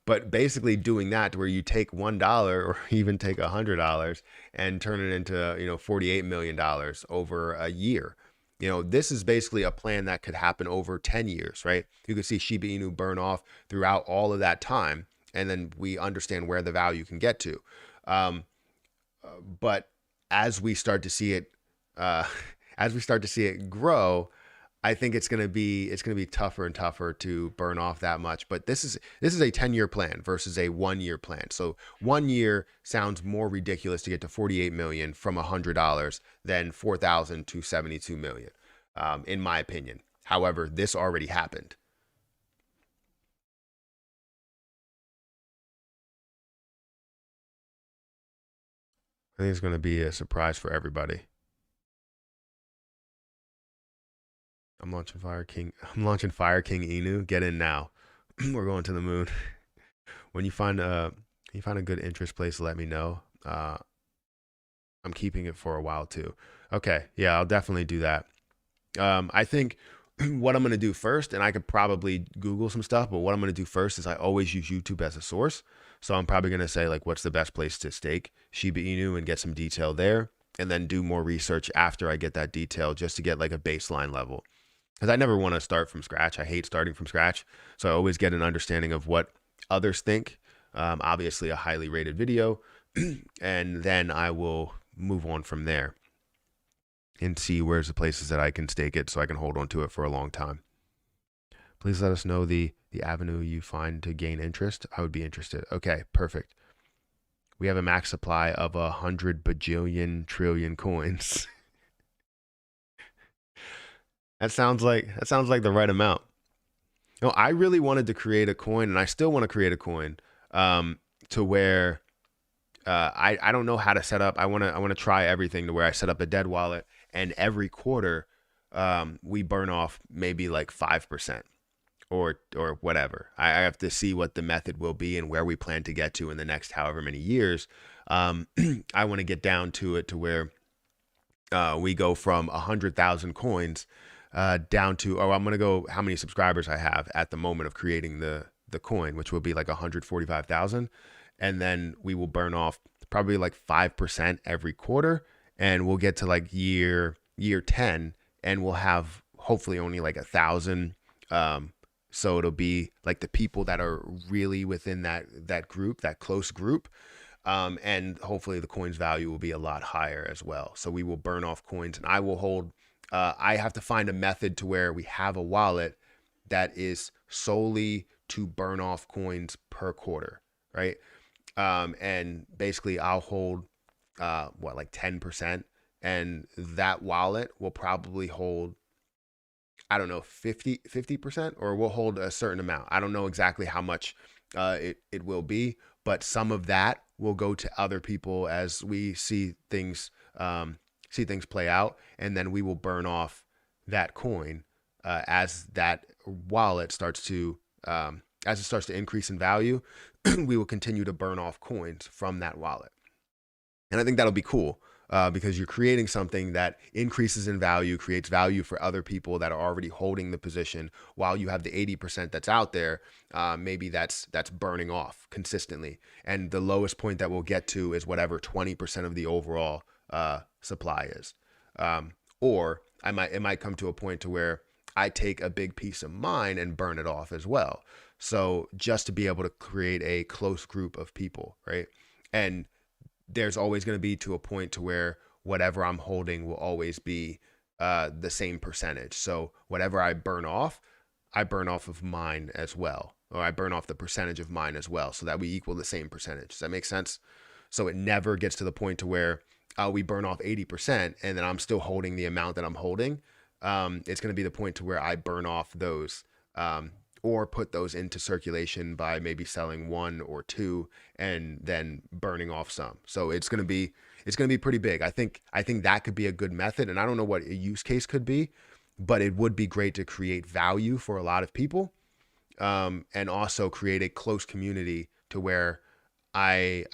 But basically doing that to where you take $1 or even take $100 and turn it into, $48 million over a year. This is basically a plan that could happen over 10 years, right? You could see Shiba Inu burn off throughout all of that time, and then we understand where the value can get to. But as we start to see it, grow, I think it's gonna be tougher and tougher to burn off that much. But this is a 10-year plan versus a 1-year plan. So 1 year sounds more ridiculous to get to 48 million from $100 than 4,000 to 72 million, in my opinion. However, this already happened. I think it's gonna be a surprise for everybody. I'm launching Fire King Inu. Get in now. We're going to the moon. When you find a good interest place, let me know. I'm keeping it for a while too. Okay, yeah, I'll definitely do that. I think what I'm gonna do first, and I could probably Google some stuff, but what I'm gonna do first is I always use YouTube as a source. So I'm probably gonna say, like, what's the best place to stake Shiba Inu and get some detail there, and then do more research after I get that detail just to get like a baseline level. Because I never want to start from scratch. I hate starting from scratch. So I always get an understanding of what others think. Obviously, a highly rated video. And then I will move on from there and see where's the places that I can stake it so I can hold on to it for a long time. Please let us know the avenue you find to gain interest. I would be interested. Okay, perfect. We have a max supply of 100 bajillion trillion coins. That sounds like the right amount. No, I really wanted to create a coin, and I still want to create a coin to where I don't know how to set up. I want to try everything to where I set up a dead wallet, and every quarter we burn off maybe like 5% or whatever. I have to see what the method will be and where we plan to get to in the next however many years. I want to get down to it to where we go from 100,000 coins down to, I'm going to go how many subscribers I have at the moment of creating the coin, which will be like 145,000. And then we will burn off probably like 5% every quarter. And we'll get to like year 10 and we'll have hopefully only like 1,000. So it'll be like the people that are really within that group, that close group. And hopefully the coin's value will be a lot higher as well. So we will burn off coins, and I will hold, I have to find a method to where we have a wallet that is solely to burn off coins per quarter, right? And basically I'll hold, like 10%, and that wallet will probably hold, I don't know, 50%, or we'll hold a certain amount. I don't know exactly how much it will be, but some of that will go to other people as we see things play out, and then we will burn off that coin as that wallet starts to increase in value. We will continue to burn off coins from that wallet, and I think that'll be cool. Because you're creating something that increases in value, creates value for other people that are already holding the position, while you have the 80% that's out there. Maybe that's burning off consistently. And the lowest point that we'll get to is whatever 20% of the overall supply is. Or it might come to a point to where I take a big piece of mine and burn it off as well. So just to be able to create a close group of people, right? And there's always going to be to a point to where whatever I'm holding will always be the same percentage. So whatever I burn off of mine as well, or I burn off the percentage of mine as well, so that we equal the same percentage. Does that make sense? So it never gets to the point to where we burn off 80% and then I'm still holding the amount that I'm holding. It's going to be the point to where I burn off those, or put those into circulation by maybe selling one or two and then burning off some. So it's going to be pretty big. I think that could be a good method, and I don't know what a use case could be, but it would be great to create value for a lot of people, and also create a close community to where I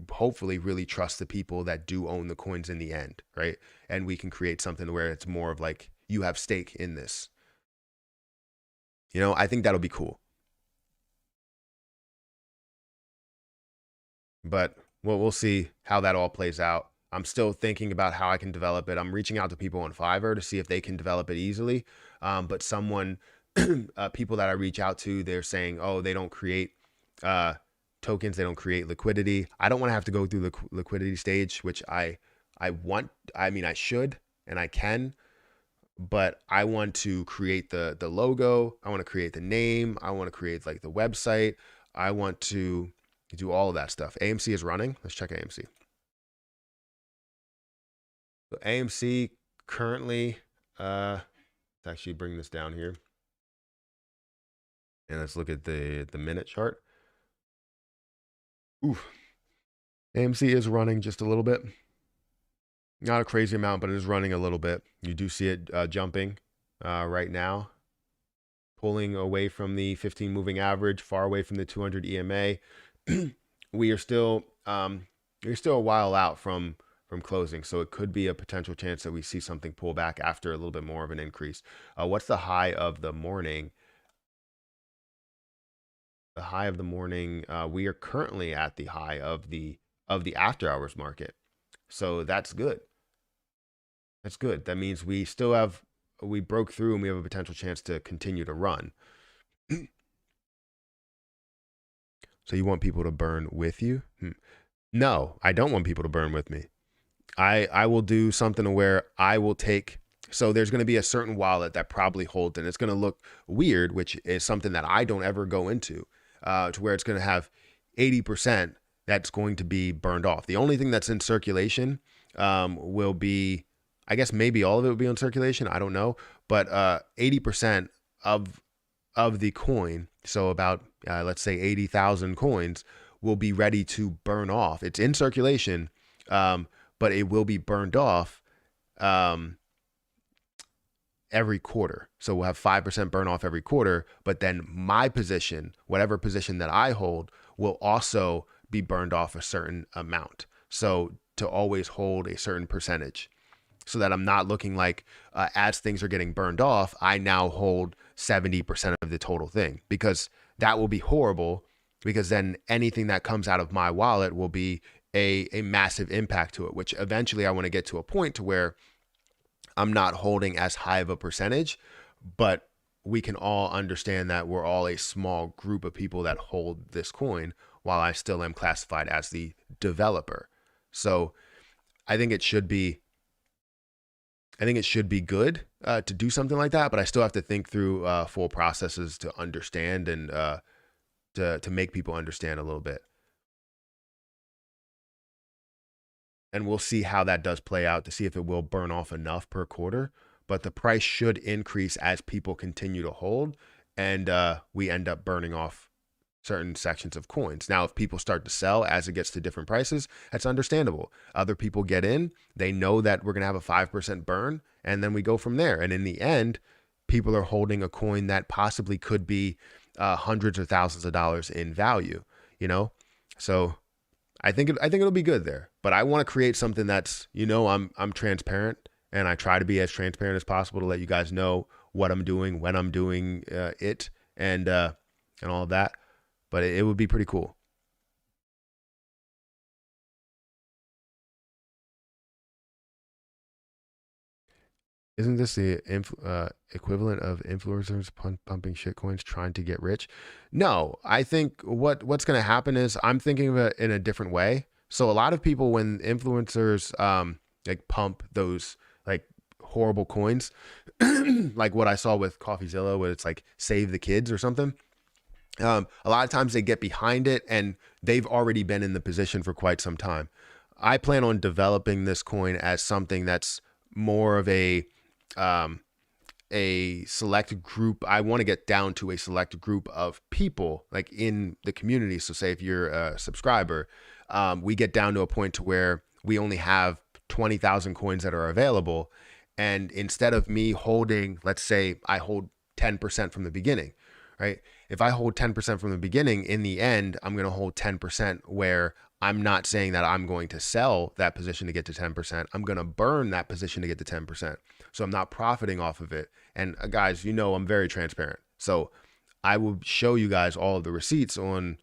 hopefully really trust the people that do own the coins in the end, right? And we can create something where it's more of like, you have stake in this. I think that'll be cool. But we'll see how that all plays out. I'm still thinking about how I can develop it. I'm reaching out to people on Fiverr to see if they can develop it easily. But people that I reach out to, they're saying, oh, they don't create tokens. They don't create liquidity. I don't want to have to go through the liquidity stage, which I should, and I can. But I want to create the logo. I want to create the name. I want to create like the website. I want to do all of that stuff. AMC is running. Let's check AMC. So AMC currently, let's actually bring this down here. And let's look at the minute chart. Oof. AMC is running just a little bit. Not a crazy amount, but it is running a little bit. You do see it jumping right now, pulling away from the 15 moving average, far away from the 200 EMA. We're still a while out from closing, so it could be a potential chance that we see something pull back after a little bit more of an increase. What's the high of the morning? The high of the morning, we are currently at the high of the after hours market, so that's good. That's good. That means we broke through and we have a potential chance to continue to run. So you want people to burn with you? No, I don't want people to burn with me. I will do something where I will take, so there's going to be a certain wallet that probably holds, and it's going to look weird, which is something that I don't ever go into, to where it's going to have 80% that's going to be burned off. The only thing that's in circulation will be, I guess maybe all of it will be on circulation. I don't know. But 80% of the coin, so about, let's say 80,000 coins, will be ready to burn off. It's in circulation, but it will be burned off every quarter. So we'll have 5% burn off every quarter, but then my position, whatever position that I hold, will also be burned off a certain amount. So to always hold a certain percentage. so that I'm not looking like as things are getting burned off, I now hold 70% of the total thing, because that will be horrible, because then anything that comes out of my wallet will be a massive impact to it, which eventually I want to get to a point to where I'm not holding as high of a percentage, but we can all understand that we're all a small group of people that hold this coin, while I still am classified as the developer. So I think it should be good to do something like that, but I still have to think through full processes to understand and to make people understand a little bit. And we'll see how that does play out to see if it will burn off enough per quarter. But the price should increase as people continue to hold, and we end up burning off certain sections of coins. Now, if people start to sell as it gets to different prices, that's understandable. Other people get in, they know that we're going to have a 5% burn, and then we go from there. And in the end, people are holding a coin that possibly could be hundreds of thousands of dollars in value, you know? So I think it'll be good there, but I want to create something that's, I'm transparent, and I try to be as transparent as possible to let you guys know what I'm doing, when I'm doing it, and all of that. But it would be pretty cool. Isn't this the equivalent of influencers pumping shitcoins trying to get rich? No, I think what's going to happen is I'm thinking of it in a different way. So a lot of people, when influencers like pump those like horrible coins, like what I saw with CoffeeZilla, where it's like save the kids or something. A lot of times they get behind it and they've already been in the position for quite some time. I plan on developing this coin as something that's more of um, a select group. I want to get down to a select group of people like in the community. So say if you're a subscriber, we get down to a point to where we only have 20,000 coins that are available. And instead of me holding, let's say I hold 10% from the beginning, right? If I hold 10% from the beginning, in the end, I'm going to hold 10%, where I'm not saying that I'm going to sell that position to get to 10%. I'm going to burn that position to get to 10%. So I'm not profiting off of it. And guys, I'm very transparent. So I will show you guys all of the receipts on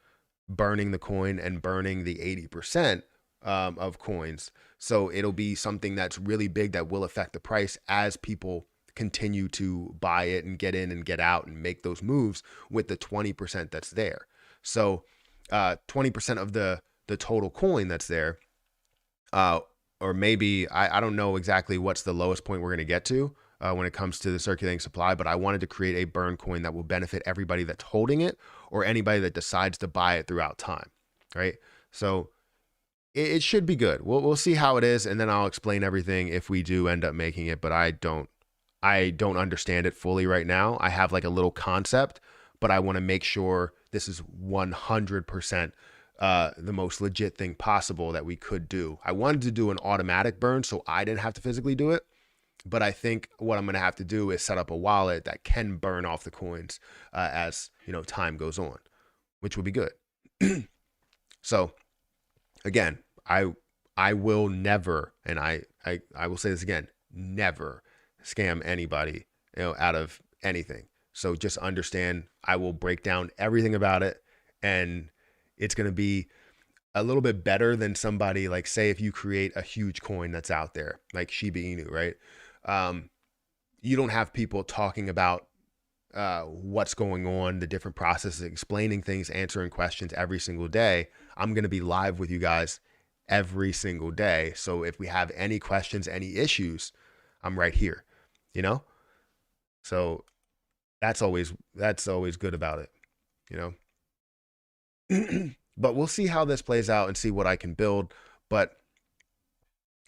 burning the coin and burning the 80% of coins. So it'll be something that's really big that will affect the price as people continue to buy it and get in and get out and make those moves with the 20% that's there. So 20% of the total coin that's there, or maybe I don't know exactly what's the lowest point we're going to get to when it comes to the circulating supply, but I wanted to create a burn coin that will benefit everybody that's holding it or anybody that decides to buy it throughout time, right? So it should be good. We'll see how it is, and then I'll explain everything if we do end up making it, but I don't understand it fully right now. I have like a little concept, but I want to make sure this is 100% the most legit thing possible that we could do. I wanted to do an automatic burn so I didn't have to physically do it, but I think what I'm going to have to do is set up a wallet that can burn off the coins as time goes on, which will be good. So again, I will never, and I will say this again, never scam anybody, out of anything. So just understand, I will break down everything about it, and it's going to be a little bit better than somebody like, say, if you create a huge coin that's out there, like Shiba Inu, right? You don't have people talking about what's going on, the different processes, explaining things, answering questions every single day. I'm going to be live with you guys every single day. So if we have any questions, any issues, I'm right here, So that's always good about it, But we'll see how this plays out and see what I can build. But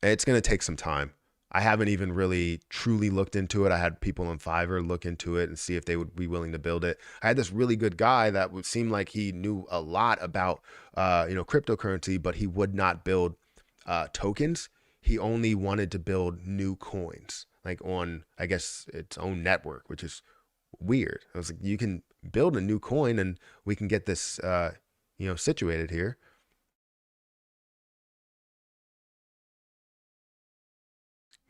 it's going to take some time. I haven't even really truly looked into it. I had people on Fiverr look into it and see if they would be willing to build it. I had this really good guy that would seem like he knew a lot about, cryptocurrency, but he would not build tokens. He only wanted to build new coins, like on, I guess, its own network, which is weird. I was like, you can build a new coin and we can get this, situated here.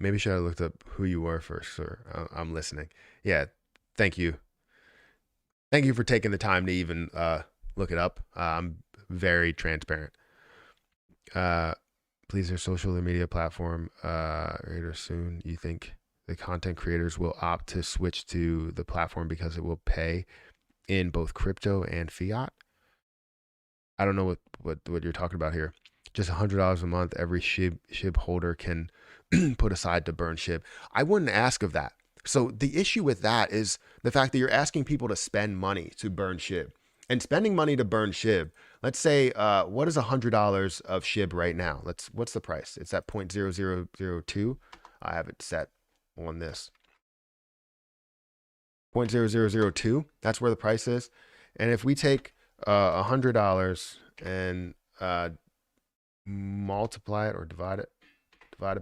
Maybe should have looked up who you were first, sir. I'm listening. Yeah, thank you. Thank you for taking the time to even look it up. I'm very transparent. Please, their social media platform later soon. You think the content creators will opt to switch to the platform because it will pay in both crypto and fiat? I don't know what you're talking about here. Just $100 a month, every SHIB holder can put aside to burn SHIB. I wouldn't ask of that. So the issue with that is the fact that you're asking people to spend money to burn SHIB. And spending money to burn SHIB, let's say, what is $100 of SHIB right now? What's the price? It's at 0.0002. I have it set on this. 0.0002, that's where the price is. And if we take $100 and multiply it or divide it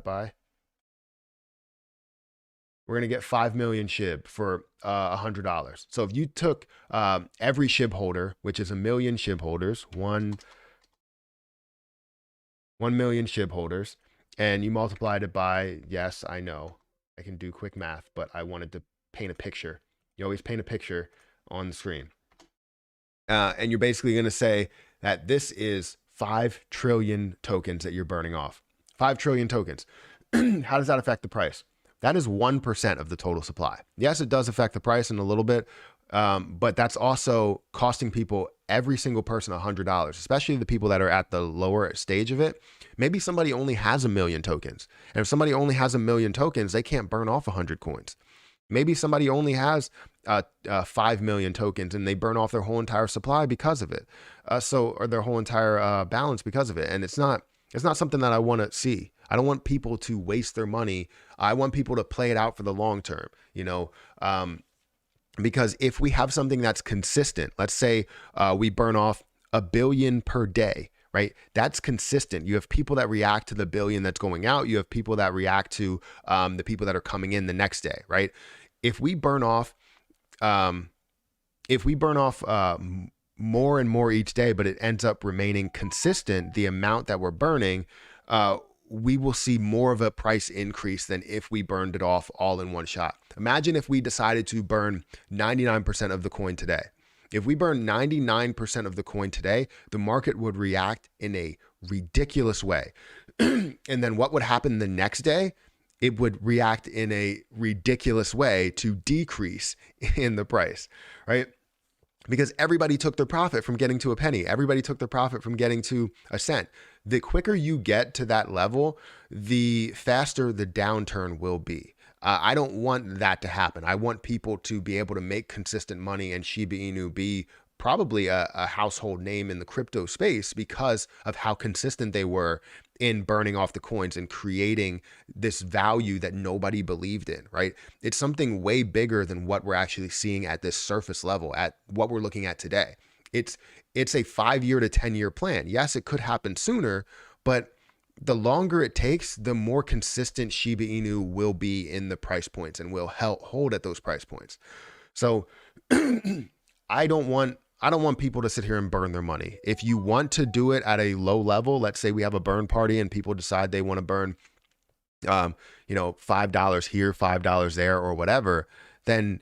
by, we're going to get 5 million SHIB for $100. So if you took every SHIB holder, which is 1 million SHIB holders, 1 million SHIB holders, and you multiplied it by, yes, I know, I can do quick math, but I wanted to paint a picture. You always paint a picture on the screen. And you're basically going to say that this is 5 trillion tokens that you're burning off. 5 trillion tokens. How does that affect the price? That is 1% of the total supply. Yes, it does affect the price in a little bit, but that's also costing people, every single person, $100, especially the people that are at the lower stage of it. Maybe somebody only has 1 million tokens. And if somebody only has 1 million tokens, they can't burn off 100 coins. Maybe somebody only has 5 million tokens and they burn off their whole entire supply because of it. Or their whole entire balance because of it. And it's not something that I want to see. I don't want people to waste their money. I want people to play it out for the long term, because if we have something that's consistent, let's say we burn off 1 billion per day, right? That's consistent. You have people that react to the billion that's going out. You have people that react to the people that are coming in the next day, right? If we burn off, more and more each day, but it ends up remaining consistent, the amount that we're burning, we will see more of a price increase than if we burned it off all in one shot. Imagine if we decided to burn 99% of the coin today. If we burn 99% of the coin today, the market would react in a ridiculous way. And then what would happen the next day? It would react in a ridiculous way to decrease in the price, right? Because everybody took their profit from getting to a penny. Everybody took their profit from getting to a cent. The quicker you get to that level, the faster the downturn will be. I don't want that to happen. I want people to be able to make consistent money and Shiba Inu be probably a household name in the crypto space because of how consistent they were in burning off the coins and creating this value that nobody believed in, right? It's something way bigger than what we're actually seeing at this surface level, at what we're looking at today. It's a 5-year to 10-year plan. Yes, it could happen sooner, but the longer it takes, the more consistent Shiba Inu will be in the price points and will hold at those price points. So I don't want people to sit here and burn their money. If you want to do it at a low level, let's say we have a burn party and people decide they want to burn, $5 here, $5 there, or whatever, then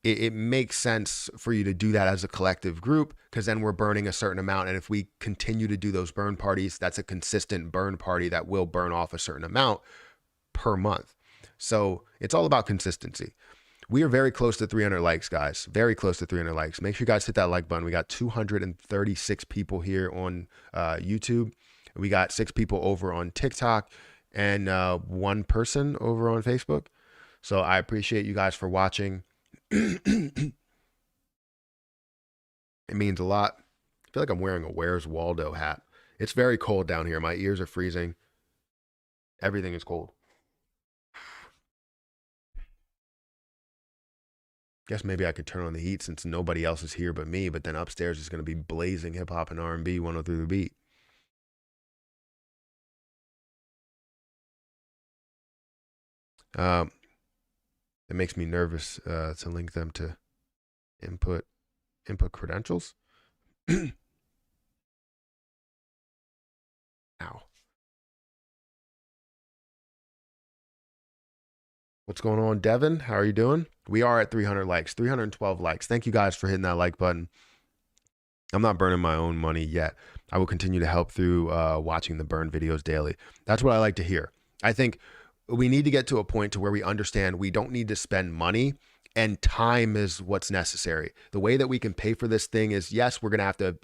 it makes sense for you to do that as a collective group, because then we're burning a certain amount. And if we continue to do those burn parties, that's a consistent burn party that will burn off a certain amount per month. So it's all about consistency. We are very close to 300 likes, guys. Very close to 300 likes. Make sure you guys hit that like button. We got 236 people here on YouTube. We got 6 people over on TikTok and 1 person over on Facebook. So I appreciate you guys for watching. It means a lot. I feel like I'm wearing a Where's Waldo hat. It's very cold down here. My ears are freezing. Everything is cold. Guess maybe I could turn on the heat since nobody else is here but me, but then upstairs is going to be blazing hip hop and R&B 103 The Beat. It makes me nervous to link them to input credentials. Ow. What's going on, Devin? How are you doing? We are at 300 likes, 312 likes. Thank you guys for hitting that like button. I'm not burning my own money yet. I will continue to help through watching the burn videos daily. That's what I like to hear. I think we need to get to a point to where we understand we don't need to spend money, and time is what's necessary. The way that we can pay for this thing is, yes,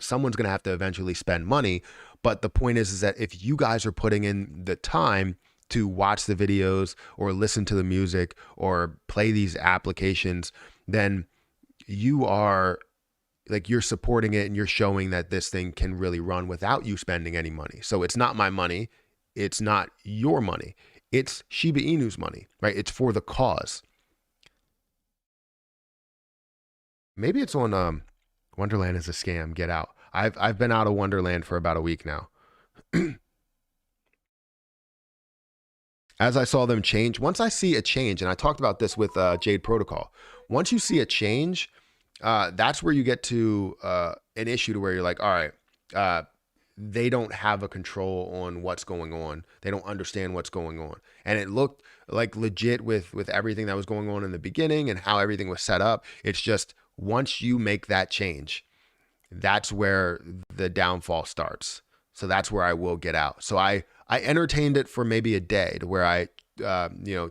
someone's going to have to eventually spend money. But the point is that if you guys are putting in the time to watch the videos or listen to the music or play these applications, then you are like, you're supporting it and you're showing that this thing can really run without you spending any money. So it's not my money. It's not your money. It's Shiba Inu's money, right? It's for the cause. Maybe it's on Wonderland is a scam. Get out. I've been out of Wonderland for about a week now. As I saw them change, once I see a change, and I talked about this with Jade Protocol, once you see a change, that's where you get to an issue to where you're like, all right, they don't have a control on what's going on. They don't understand what's going on. And it looked like legit with everything that was going on in the beginning and how everything was set up. It's just once you make that change, that's where the downfall starts. So that's where I will get out. So I entertained it for maybe a day to where I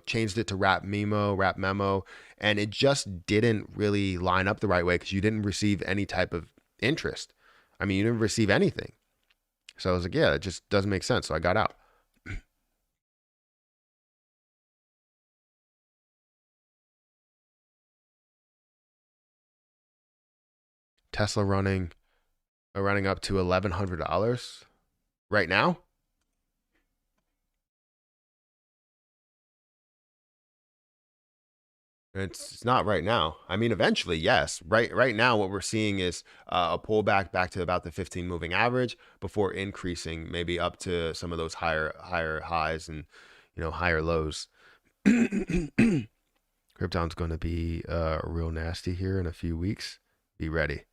changed it to Rap Memo, and it just didn't really line up the right way because you didn't receive any type of interest. I mean, you didn't receive anything. So I was like, yeah, it just doesn't make sense. So I got out. Tesla running up to $1,100 right now. It's not right now. I mean, eventually, yes. Right now, what we're seeing is a pullback back to about the 15 moving average before increasing maybe up to some of those higher highs and higher lows. Krypton's going to be real nasty here in a few weeks. Be ready.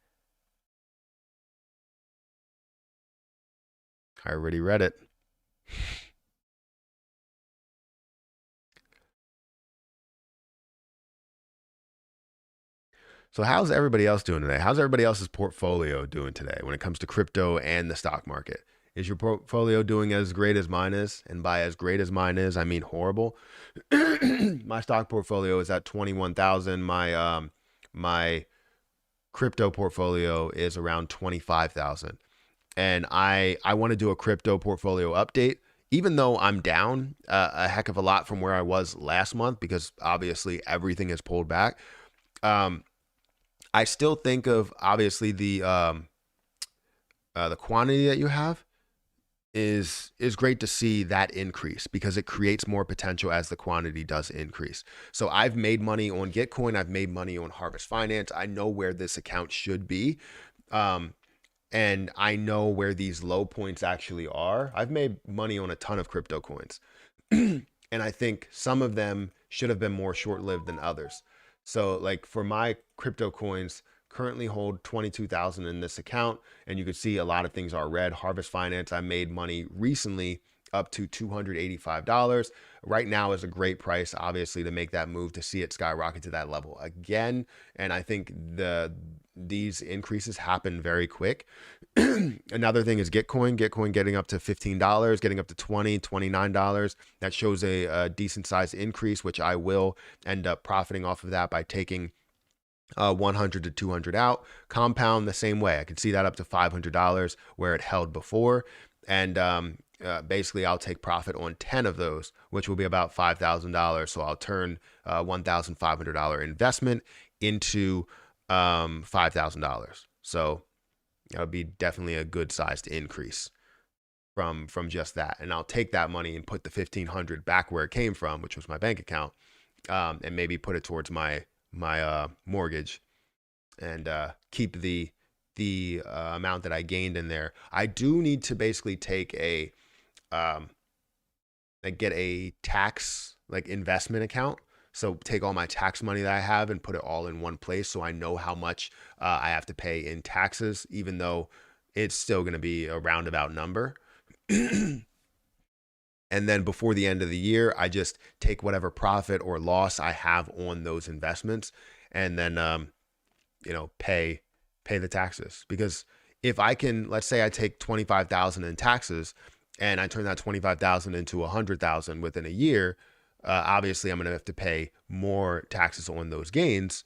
I already read it. So how's everybody else doing today? How's everybody else's portfolio doing today when it comes to crypto and the stock market? Is your portfolio doing as great as mine is? And by as great as mine is, I mean horrible. My stock portfolio is at 21,000. My crypto portfolio is around 25,000. And I want to do a crypto portfolio update, even though I'm down a heck of a lot from where I was last month because obviously everything is pulled back. I still think of obviously the quantity that you have is great to see that increase because it creates more potential as the quantity does increase. So I've made money on Gitcoin. I've made money on Harvest Finance. I know where this account should be. And I know where these low points actually are. I've made money on a ton of crypto coins. And I think some of them should have been more short-lived than others. So like for my crypto coins, currently hold 22,000 in this account, and you can see a lot of things are red. Harvest Finance, I made money recently up to $285. Right now is a great price, obviously, to make that move to see it skyrocket to that level again. And I think these increases happen very quick. Another thing is Gitcoin getting up to $15, getting up to $20, $29. That shows a decent sized increase, which I will end up profiting off of that by taking 100 to 200 out. Compound the same way. I can see that up to $500 where it held before. And basically I'll take profit on 10 of those, which will be about $5,000. So I'll turn $1,500 investment into $5,000. So that would be definitely a good sized increase from just that. And I'll take that money and put the 1,500 back where it came from, which was my bank account, and maybe put it towards my mortgage and keep the amount that I gained in there. I do need to basically take get a tax investment account. So take all my tax money that I have and put it all in one place so I know how much I have to pay in taxes, even though it's still going to be a roundabout number. And then before the end of the year, I just take whatever profit or loss I have on those investments, and then pay the taxes. Because if I can, let's say I take 25,000 in taxes, and I turn that 25,000 into 100,000 within a year, obviously I'm going to have to pay more taxes on those gains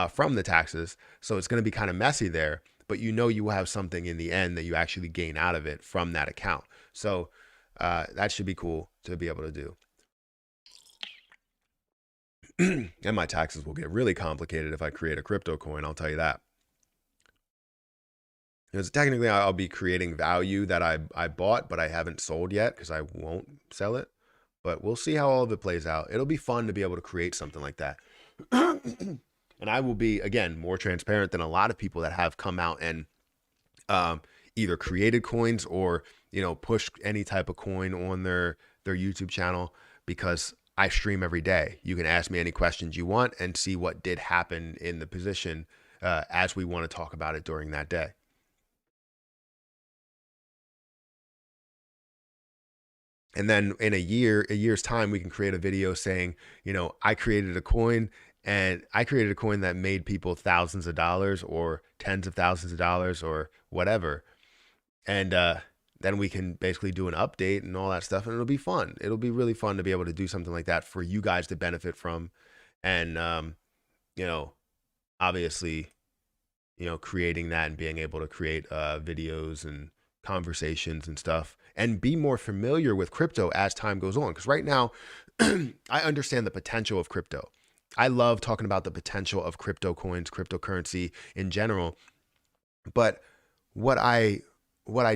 from the taxes. So it's going to be kind of messy there, but you will have something in the end that you actually gain out of it from that account. So that should be cool to be able to do. And my taxes will get really complicated if I create a crypto coin, I'll tell you that. Because technically I'll be creating value that I bought, but I haven't sold yet because I won't sell it. But we'll see how all of it plays out. It'll be fun to be able to create something like that. And I will be, again, more transparent than a lot of people that have come out and either created coins or, push any type of coin on their YouTube channel, because I stream every day. You can ask me any questions you want and see what did happen in the position as we want to talk about it during that day. And then in a year's time, we can create a video saying, I created a coin, and I created a coin that made people thousands of dollars or tens of thousands of dollars or whatever. And then we can basically do an update and all that stuff, and it'll be fun. It'll be really fun to be able to do something like that for you guys to benefit from. And, obviously, creating that and being able to create videos and conversations and stuff, and be more familiar with crypto as time goes on. Because right now, I understand the potential of crypto. I love talking about the potential of crypto coins, cryptocurrency in general. But what I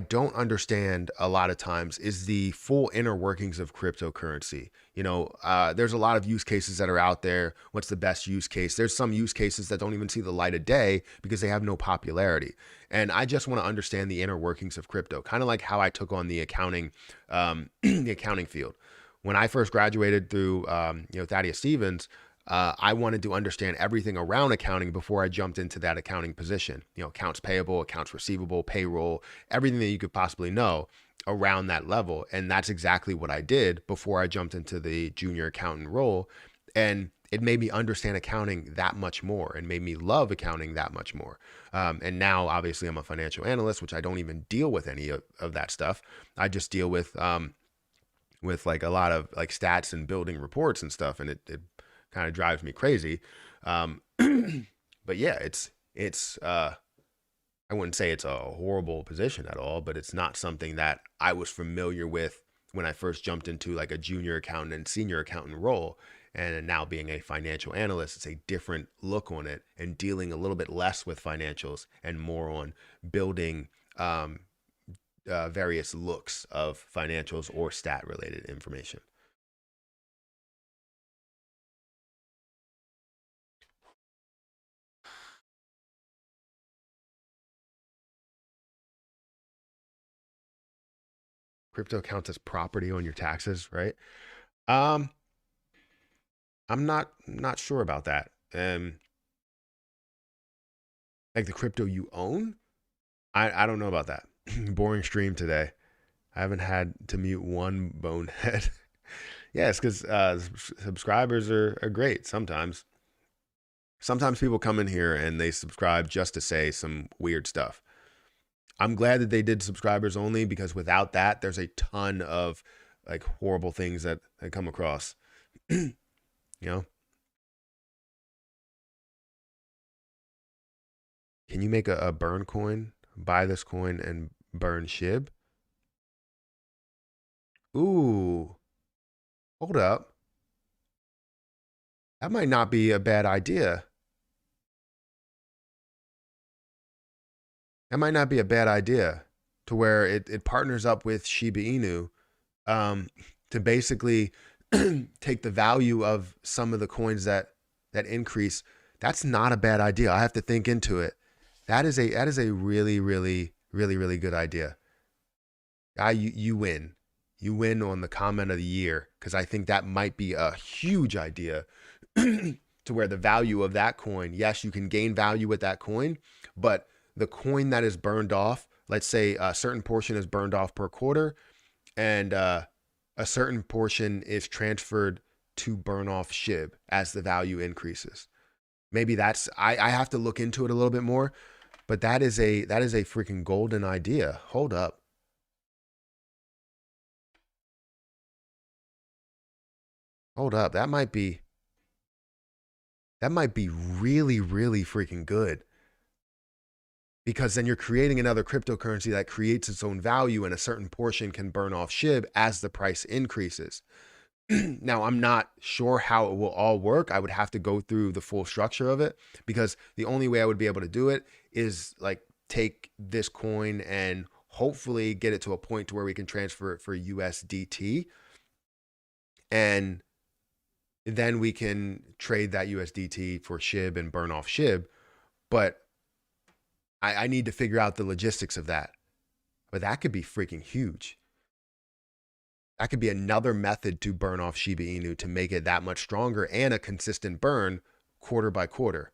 don't understand a lot of times is the full inner workings of cryptocurrency. There's a lot of use cases that are out there. What's the best use case? There's some use cases that don't even see the light of day because they have no popularity. And I just want to understand the inner workings of crypto, kind of like how I took on the accounting, the accounting field. When I first graduated through, Thaddeus Stevens, I wanted to understand everything around accounting before I jumped into that accounting position. Accounts payable, accounts receivable, payroll, everything that you could possibly know around that level. And that's exactly what I did before I jumped into the junior accountant role. And it made me understand accounting that much more and made me love accounting that much more. And now, obviously, I'm a financial analyst, which I don't even deal with any of that stuff. I just deal with like a lot of like stats and building reports and stuff. And it kind of drives me crazy. But yeah, it's I wouldn't say it's a horrible position at all, but it's not something that I was familiar with when I first jumped into like a junior accountant and senior accountant role. And now being a financial analyst, it's a different look on it, and dealing a little bit less with financials and more on building various looks of financials or stat related information. Crypto counts as property on your taxes, right? Um, I'm not sure about that. Like the crypto you own, I don't know about that. Boring stream today. I haven't had to mute one bonehead. Yes, because subscribers are great sometimes. Sometimes people come in here and they subscribe just to say some weird stuff. I'm glad that they did subscribers only, because without that, there's a ton of like horrible things that I come across. you know, can you make a burn coin, buy this coin and burn SHIB? Ooh, hold up. That might not be a bad idea. That might not be a bad idea, to where it partners up with Shiba Inu to basically take the value of some of the coins that increase. That's not a bad idea. I have to think into it. That is a really, really, really, really good idea. You win. You win on the comment of the year, because I think that might be a huge idea to where the value of that coin, yes, you can gain value with that coin, but the coin that is burned off, let's say a certain portion is burned off per quarter, and a certain portion is transferred to burn off SHIB as the value increases. Maybe that's I have to look into it a little bit more, but that is a freaking golden idea. Hold up. Hold up. That might be really, really freaking good. Because then you're creating another cryptocurrency that creates its own value, and a certain portion can burn off SHIB as the price increases. Now, I'm not sure how it will all work. I would have to go through the full structure of it, because the only way I would be able to do it is like take this coin and hopefully get it to a point to where we can transfer it for USDT, and then we can trade that USDT for SHIB and burn off SHIB. But I need to figure out the logistics of that. But that could be freaking huge. That could be another method to burn off Shiba Inu to make it that much stronger and a consistent burn quarter by quarter.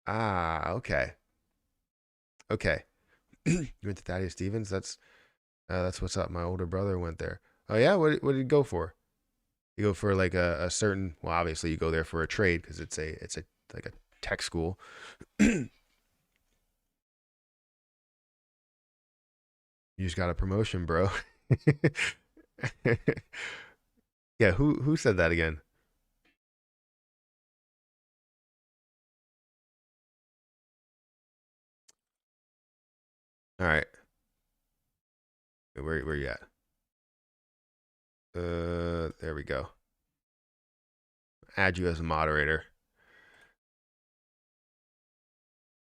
Okay. Okay. You went to Thaddeus Stevens? That's what's up. My older brother went there. Oh yeah? What did he go for? You go for like a certain, well, obviously you go there for a trade because it's a like a tech school. You just got a promotion, bro. Yeah, who said that again? All right. Where you at? There we go. Add you as a moderator.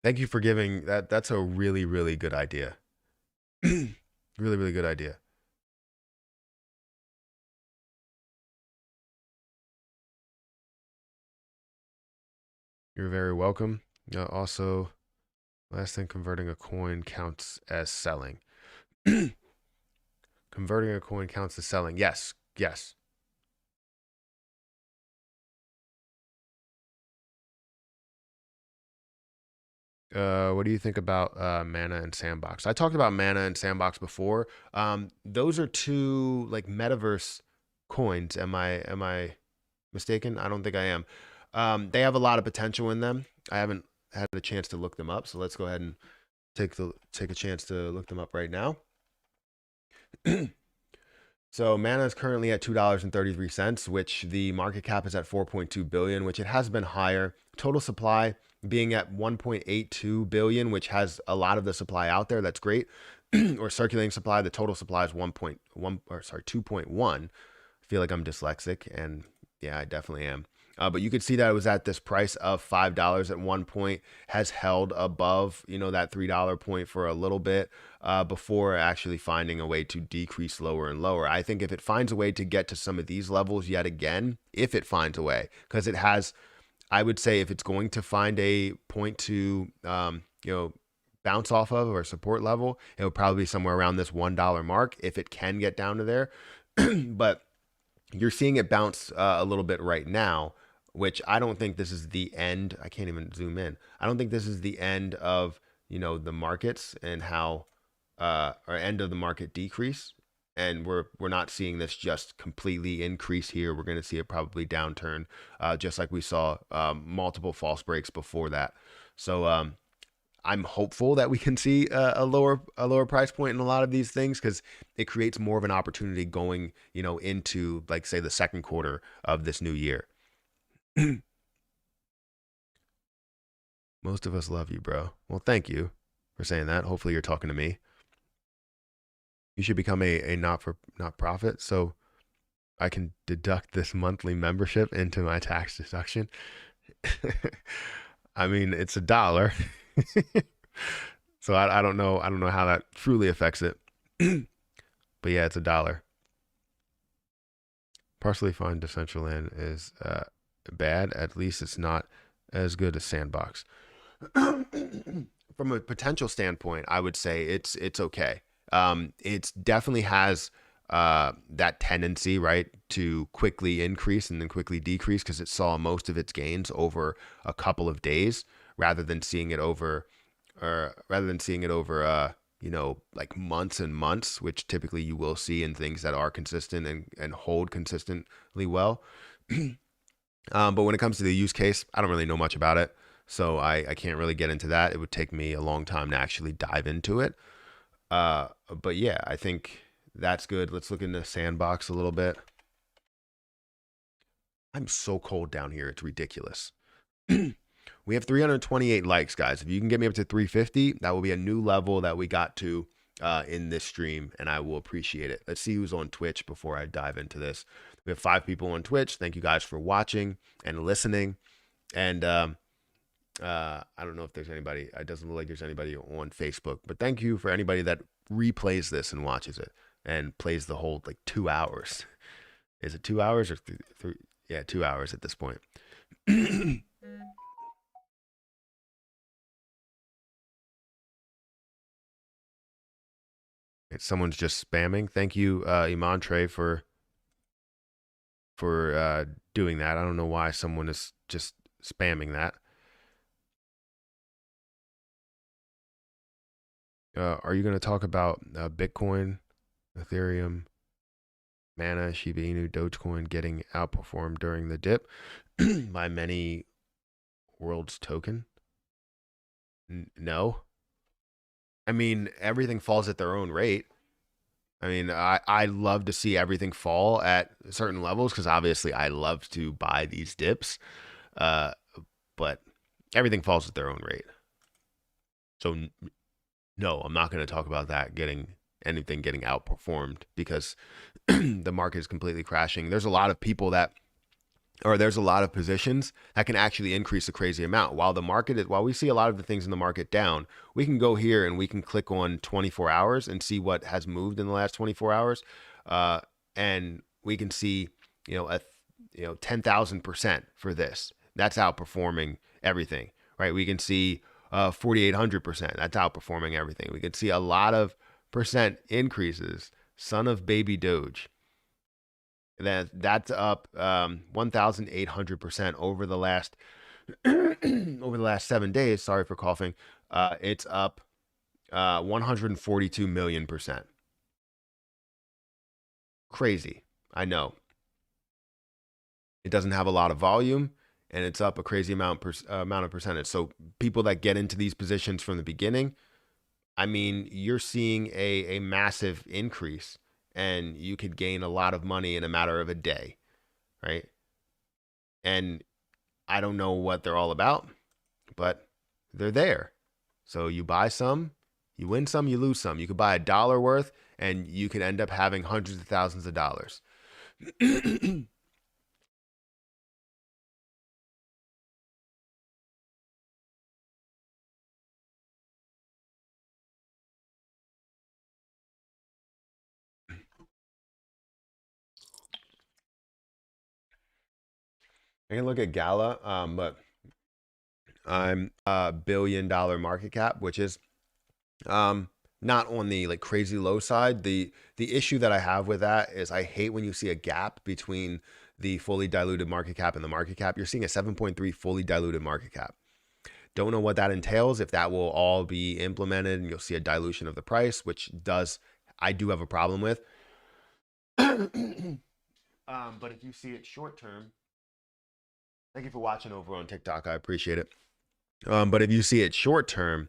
Thank you for giving that. That's a really, really good idea. Really, really good idea. You're very welcome. Also, last thing, converting a coin counts as selling. Converting a coin counts as selling. Yes, yes. What do you think about Mana and Sandbox? I talked about Mana and Sandbox before. Those are two like metaverse coins. Am I mistaken? I don't think I am. They have a lot of potential in them. I haven't had a chance to look them up, so let's go ahead and take a chance to look them up right now. So Mana is currently at $2.33, which the market cap is at 4.2 billion, which it has been higher. Total supply being at 1.82 billion, which has a lot of the supply out there. That's great. Or circulating supply. The total supply is 2.1. I feel like I'm dyslexic, and yeah, I definitely am. But you could see that it was at this price of $5 at one point, has held above, that $3 point for a little bit before actually finding a way to decrease lower and lower. I think if it finds a way to get to some of these levels yet again, if it finds a way, because it has, I would say if it's going to find a point to, bounce off of or support level, it would probably be somewhere around this $1 mark if it can get down to there. But you're seeing it bounce a little bit right now, which I don't think this is the end. I can't even zoom in. I don't think this is the end of, the markets and how, or end of the market decrease. And we're not seeing this just completely increase here. We're going to see it probably downturn, just like we saw multiple false breaks before that. So I'm hopeful that we can see a lower price point in a lot of these things, because it creates more of an opportunity going, into like say the second quarter of this new year. Most of us love you, bro. Well, thank you for saying that. Hopefully you're talking to me. You should become a not-profit so I can deduct this monthly membership into my tax deduction. I mean, it's $1. So I don't know how that truly affects it. But yeah, it's $1. Partially fine Decentraland is bad. At least it's not as good as Sandbox. From a potential standpoint, I would say it's okay. It definitely has that tendency, right, to quickly increase and then quickly decrease, because it saw most of its gains over a couple of days rather than seeing it over like months and months, which typically you will see in things that are consistent and hold consistently well. But when it comes to the use case, I don't really know much about it. So I can't really get into that. It would take me a long time to actually dive into it. But yeah, I think that's good. Let's look into Sandbox a little bit. I'm so cold down here. It's ridiculous. We have 328 likes, guys. If you can get me up to 350, that will be a new level that we got to in this stream, and I will appreciate it. Let's see who's on Twitch before I dive into this. We have 5 people on Twitch. Thank you guys for watching and listening. And I don't know if there's anybody. It doesn't look like there's anybody on Facebook, but thank you for anybody that replays this and watches it and plays the whole like 2 hours. Is it 2 hours or 3? Yeah, 2 hours at this point. Someone's just spamming. Thank you, Imantre, for doing that. I don't know why someone is just spamming that. Are you going to talk about Bitcoin, Ethereum, Mana, Shiba Inu, Dogecoin getting outperformed during the dip by many worlds token? No. I mean, everything falls at their own rate. I mean, I love to see everything fall at certain levels because obviously I love to buy these dips, but everything falls at their own rate. So no, I'm not going to talk about that getting outperformed because the market is completely crashing. There's a lot of people there's a lot of positions that can actually increase a crazy amount. While we see a lot of the things in the market down, we can go here and we can click on 24 hours and see what has moved in the last 24 hours. And we can see, 10,000% for this. That's outperforming everything, right? We can see 4,800%. That's outperforming everything. We can see a lot of percent increases. Son of baby Doge. That's up 1,800% over the last 7 days. Sorry for coughing. It's up 142 million%. Crazy. I know. It doesn't have a lot of volume, and it's up a crazy amount of percentage. So people that get into these positions from the beginning, I mean, you're seeing a massive increase. And you could gain a lot of money in a matter of a day, right? And I don't know what they're all about, but they're there. So you buy some, you win some, you lose some. You could buy $1 worth, and you could end up having hundreds of thousands of dollars. I can look at Gala, but I'm $1 billion market cap, which is not on the like crazy low side. The issue that I have with that is I hate when you see a gap between the fully diluted market cap and the market cap. You're seeing a 7.3 fully diluted market cap. Don't know what that entails, if that will all be implemented and you'll see a dilution of the price, which I do have a problem with. But if you see it short term, thank you for watching over on TikTok. I appreciate it. But if you see it short term,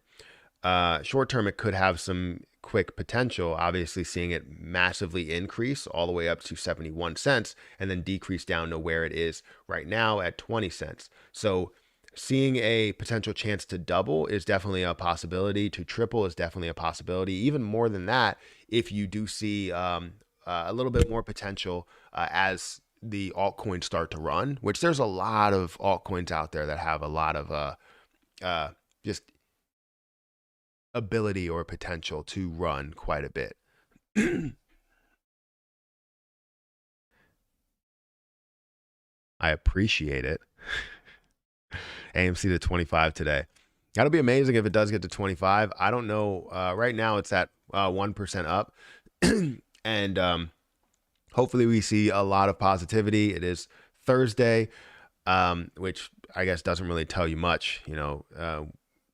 it could have some quick potential. Obviously, seeing it massively increase all the way up to 71 cents and then decrease down to where it is right now at 20 cents. So seeing a potential chance to double is definitely a possibility. To triple is definitely a possibility. Even more than that, if you do see a little bit more potential as the altcoins start to run, which there's a lot of altcoins out there that have a lot of just ability or potential to run quite a bit. I appreciate it. AMC to 25 today. That'll be amazing if it does get to 25. I don't know. Right now it's at 1% up. And hopefully we see a lot of positivity. It is Thursday, which I guess doesn't really tell you much,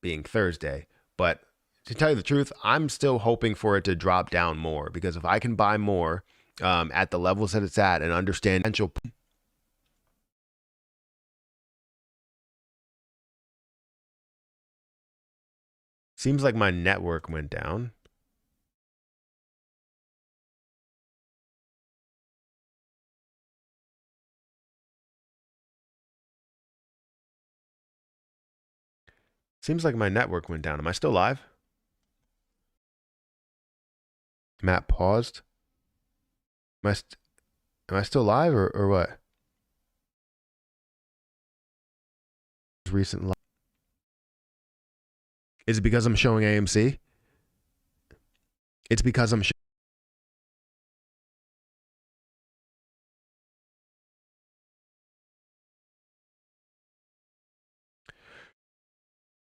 being Thursday. But to tell you the truth, I'm still hoping for it to drop down more, because if I can buy more at the levels that it's at and understand potential. Seems like my network went down. Seems like my network went down. Am I still live? Matt paused. Am I still live or what? Recent live. Is it because I'm showing AMC? It's because I'm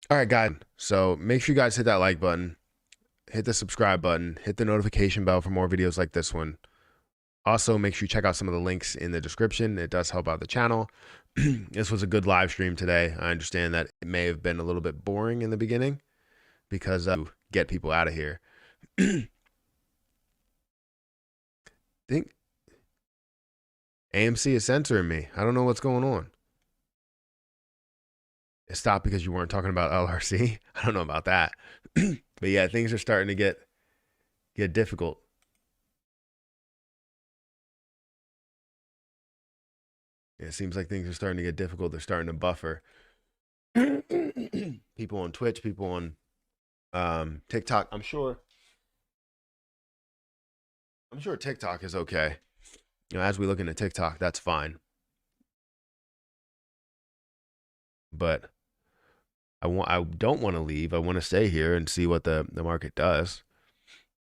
All right, guys. So make sure you guys hit that like button, hit the subscribe button, hit the notification bell for more videos like this one. Also, make sure you check out some of the links in the description. It does help out the channel. This was a good live stream today. I understand that it may have been a little bit boring in the beginning because get people out of here. Think AMC is censoring me. I don't know what's going on. It stopped because you weren't talking about LRC. I don't know about that. But yeah, things are starting to get difficult. Yeah, it seems like things are starting to get difficult. They're starting to buffer. People on Twitch, people on TikTok. I'm sure TikTok is okay. You know, as we look into TikTok, that's fine. But I don't want to leave. I want to stay here and see what the market does.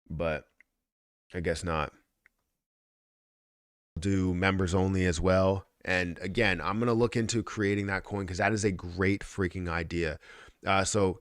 But I guess not. Do members only as well. And again, I'm going to look into creating that coin because that is a great freaking idea. So